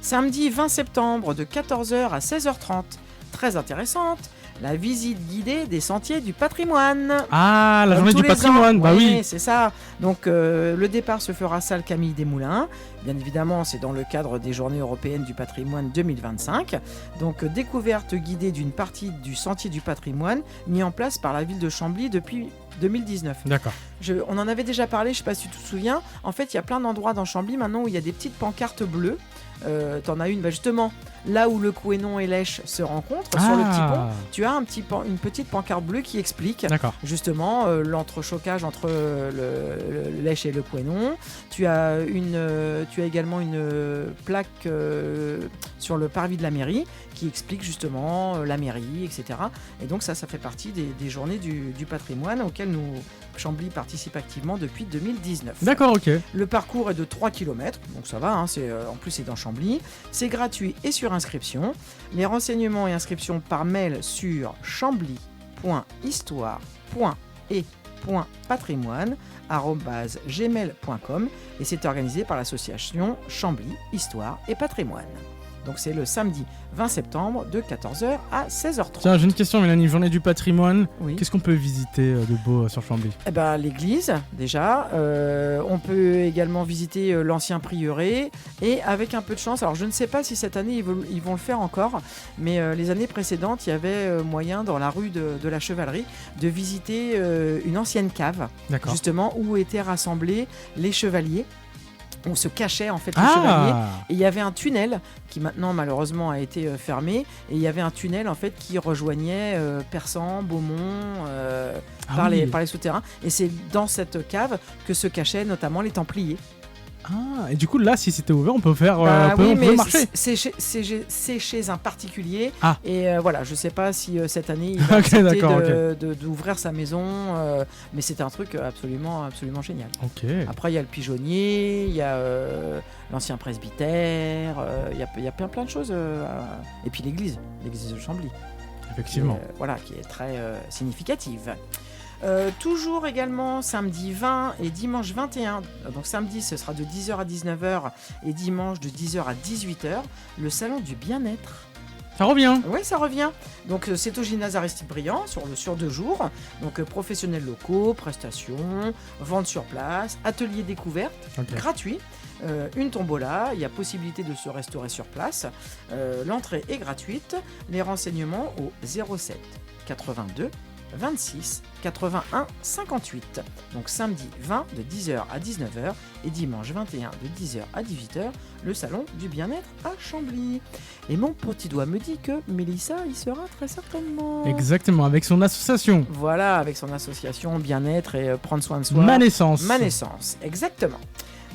Samedi 20 septembre de 14h à 16h30. Très intéressante. La visite guidée des sentiers du patrimoine. Ah, la Comme journée tous du les patrimoine, ans. bah Ouais, oui. c'est ça. Donc le départ se fera à salle Camille Desmoulins. Bien évidemment, c'est dans le cadre des Journées européennes du patrimoine 2025. Donc découverte guidée d'une partie du sentier du patrimoine mis en place par la ville de Chambly depuis 2019. D'accord. On en avait déjà parlé, je sais pas si tu te souviens. En fait, il y a plein d'endroits dans Chambly maintenant où il y a des petites pancartes bleues. T'en as une, justement, là où le Couesnon et l'Esch se rencontrent, sur le petit pont. Tu as une petite pancarte bleue qui explique D'accord. justement l'entrechoquage entre l'Esch et le Couesnon. Tu as également une plaque sur le parvis de la mairie qui explique justement la mairie, etc. Et donc ça fait partie des journées du patrimoine auxquelles Chambly participe activement depuis 2019. D'accord, ok. Le parcours est de 3 km, donc ça va, hein, en plus c'est dans Chambly. C'est gratuit et sur inscription. Les renseignements et inscriptions par mail sur chambly.histoire.et.patrimoine@gmail.com et c'est organisé par l'association Chambly Histoire et Patrimoine. Donc c'est le samedi 20 septembre de 14h à 16h30. Tiens, j'ai une question, Mélanie. Journée du patrimoine. Oui. Qu'est-ce qu'on peut visiter de beau sur Chambly? Eh ben, l'église, déjà. On peut également visiter l'ancien prieuré. Et avec un peu de chance, alors je ne sais pas si cette année ils vont le faire encore, mais les années précédentes, il y avait moyen dans la rue de la Chevalerie de visiter une ancienne cave, D'accord. justement, où étaient rassemblés les chevaliers. On se cachait en fait les chevaliers. Et il y avait un tunnel qui maintenant malheureusement a été fermé. Et il y avait un tunnel en fait qui rejoignait Persan, Beaumont, par les souterrains. Et c'est dans cette cave que se cachaient notamment les Templiers. Ah, et du coup là, si c'était ouvert, on peut faire, on peut marcher. C'est chez un particulier. Ah. Et voilà, je sais pas si cette année il va accepter d'ouvrir sa maison, mais c'est un truc absolument génial. Okay. Après, il y a le pigeonnier, il y a l'ancien presbytère, il y a plein de choses. Et puis l'église de Chambly. Effectivement. Voilà, qui est très significative. Toujours également samedi 20 et dimanche 21, donc samedi ce sera de 10h à 19h et dimanche de 10h à 18h, le salon du bien-être. Ça revient. Oui, ça revient. Donc c'est au gymnase Aristide Briand sur 2 jours. Donc professionnels locaux, prestations, vente sur place, atelier découverte, gratuit. Une tombola, il y a possibilité de se restaurer sur place. L'entrée est gratuite. Les renseignements au 07 82 26 81 58. Donc samedi 20 de 10h à 19h et dimanche 21 de 10h à 18h, le salon du bien-être à Chambly. Et mon petit doigt me dit que Mélissa y sera très certainement. Exactement, avec son association. Voilà, avec son association bien-être et prendre soin de soi. Ma naissance, exactement.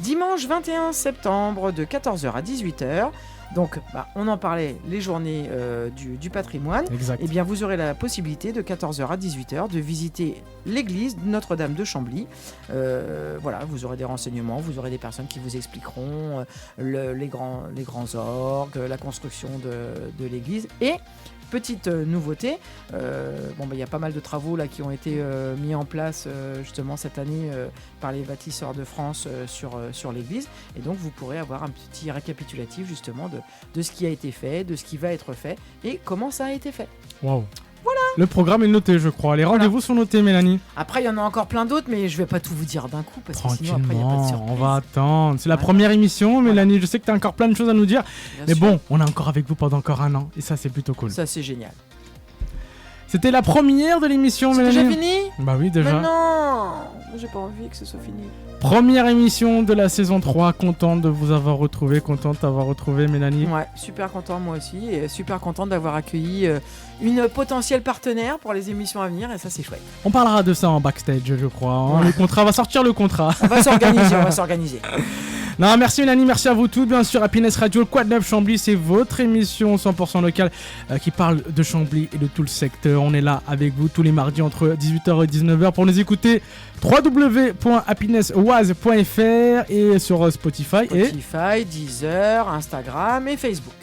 Dimanche 21 septembre de 14h à 18h. Donc, on en parlait, les journées du patrimoine. Exact. Eh bien, vous aurez la possibilité de 14h à 18h de visiter l'église Notre-Dame de Chambly. Voilà, vous aurez des renseignements, vous aurez des personnes qui vous expliqueront les grands orgues, la construction de l'église. Et petite nouveauté, il y a pas mal de travaux là, qui ont été mis en place justement cette année par les bâtisseurs de France sur l'église. Et donc vous pourrez avoir un petit récapitulatif justement de ce qui a été fait, de ce qui va être fait et comment ça a été fait. Waouh. Voilà. Le programme est noté, je crois. Les rendez-vous sont notés, Mélanie. Après, il y en a encore plein d'autres, mais je vais pas tout vous dire d'un coup parce que sinon après il n'y a pas de surprise. On va attendre. C'est la première émission, Mélanie. Je sais que tu as encore plein de choses à nous dire. Bien sûr. Bon, on est encore avec vous pendant encore un an et ça, c'est plutôt cool. Ça, c'est génial. C'était la première de l'émission, Mélanie. C'est déjà fini ? Bah oui, déjà. Mais non, j'ai pas envie que ce soit fini. Première émission de la saison 3, contente de vous avoir retrouvé, contente d'avoir retrouvé Mélanie. Ouais, super content moi aussi et super content d'avoir accueilli une potentielle partenaire pour les émissions à venir et ça c'est chouette. On parlera de ça en backstage je crois, hein. Ouais. Le contrat, va sortir le contrat. On va s'organiser. Non, merci Mélanie, merci à vous tous. Bien sûr, Happiness Radio, le Quad 9 Chambly, c'est votre émission 100% locale qui parle de Chambly et de tout le secteur. On est là avec vous tous les mardis entre 18h et 19h pour nous écouter. www.happinesswaz.fr et sur Spotify, Deezer, Instagram et Facebook.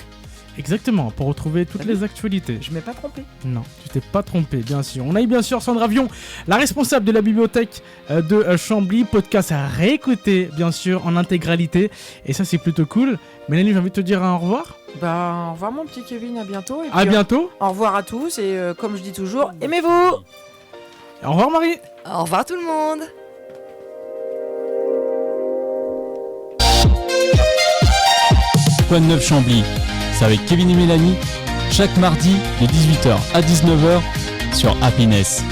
Exactement, pour retrouver toutes les actualités. Je m'ai pas trompé. Non, tu t'es pas trompé, bien sûr. On a eu bien sûr Sandra Vion, la responsable de la bibliothèque de Chambly, podcast à réécouter bien sûr en intégralité. Et ça c'est plutôt cool. Mélanie, j'ai envie de te dire au revoir. Au revoir mon petit Kevin, à bientôt. Et à bientôt. Au revoir à tous et comme je dis toujours, aimez-vous. Au revoir Marie. Au revoir tout le monde. Quad 9 Chambly, c'est avec Kevin et Mélanie, chaque mardi de 18h à 19h sur Happiness.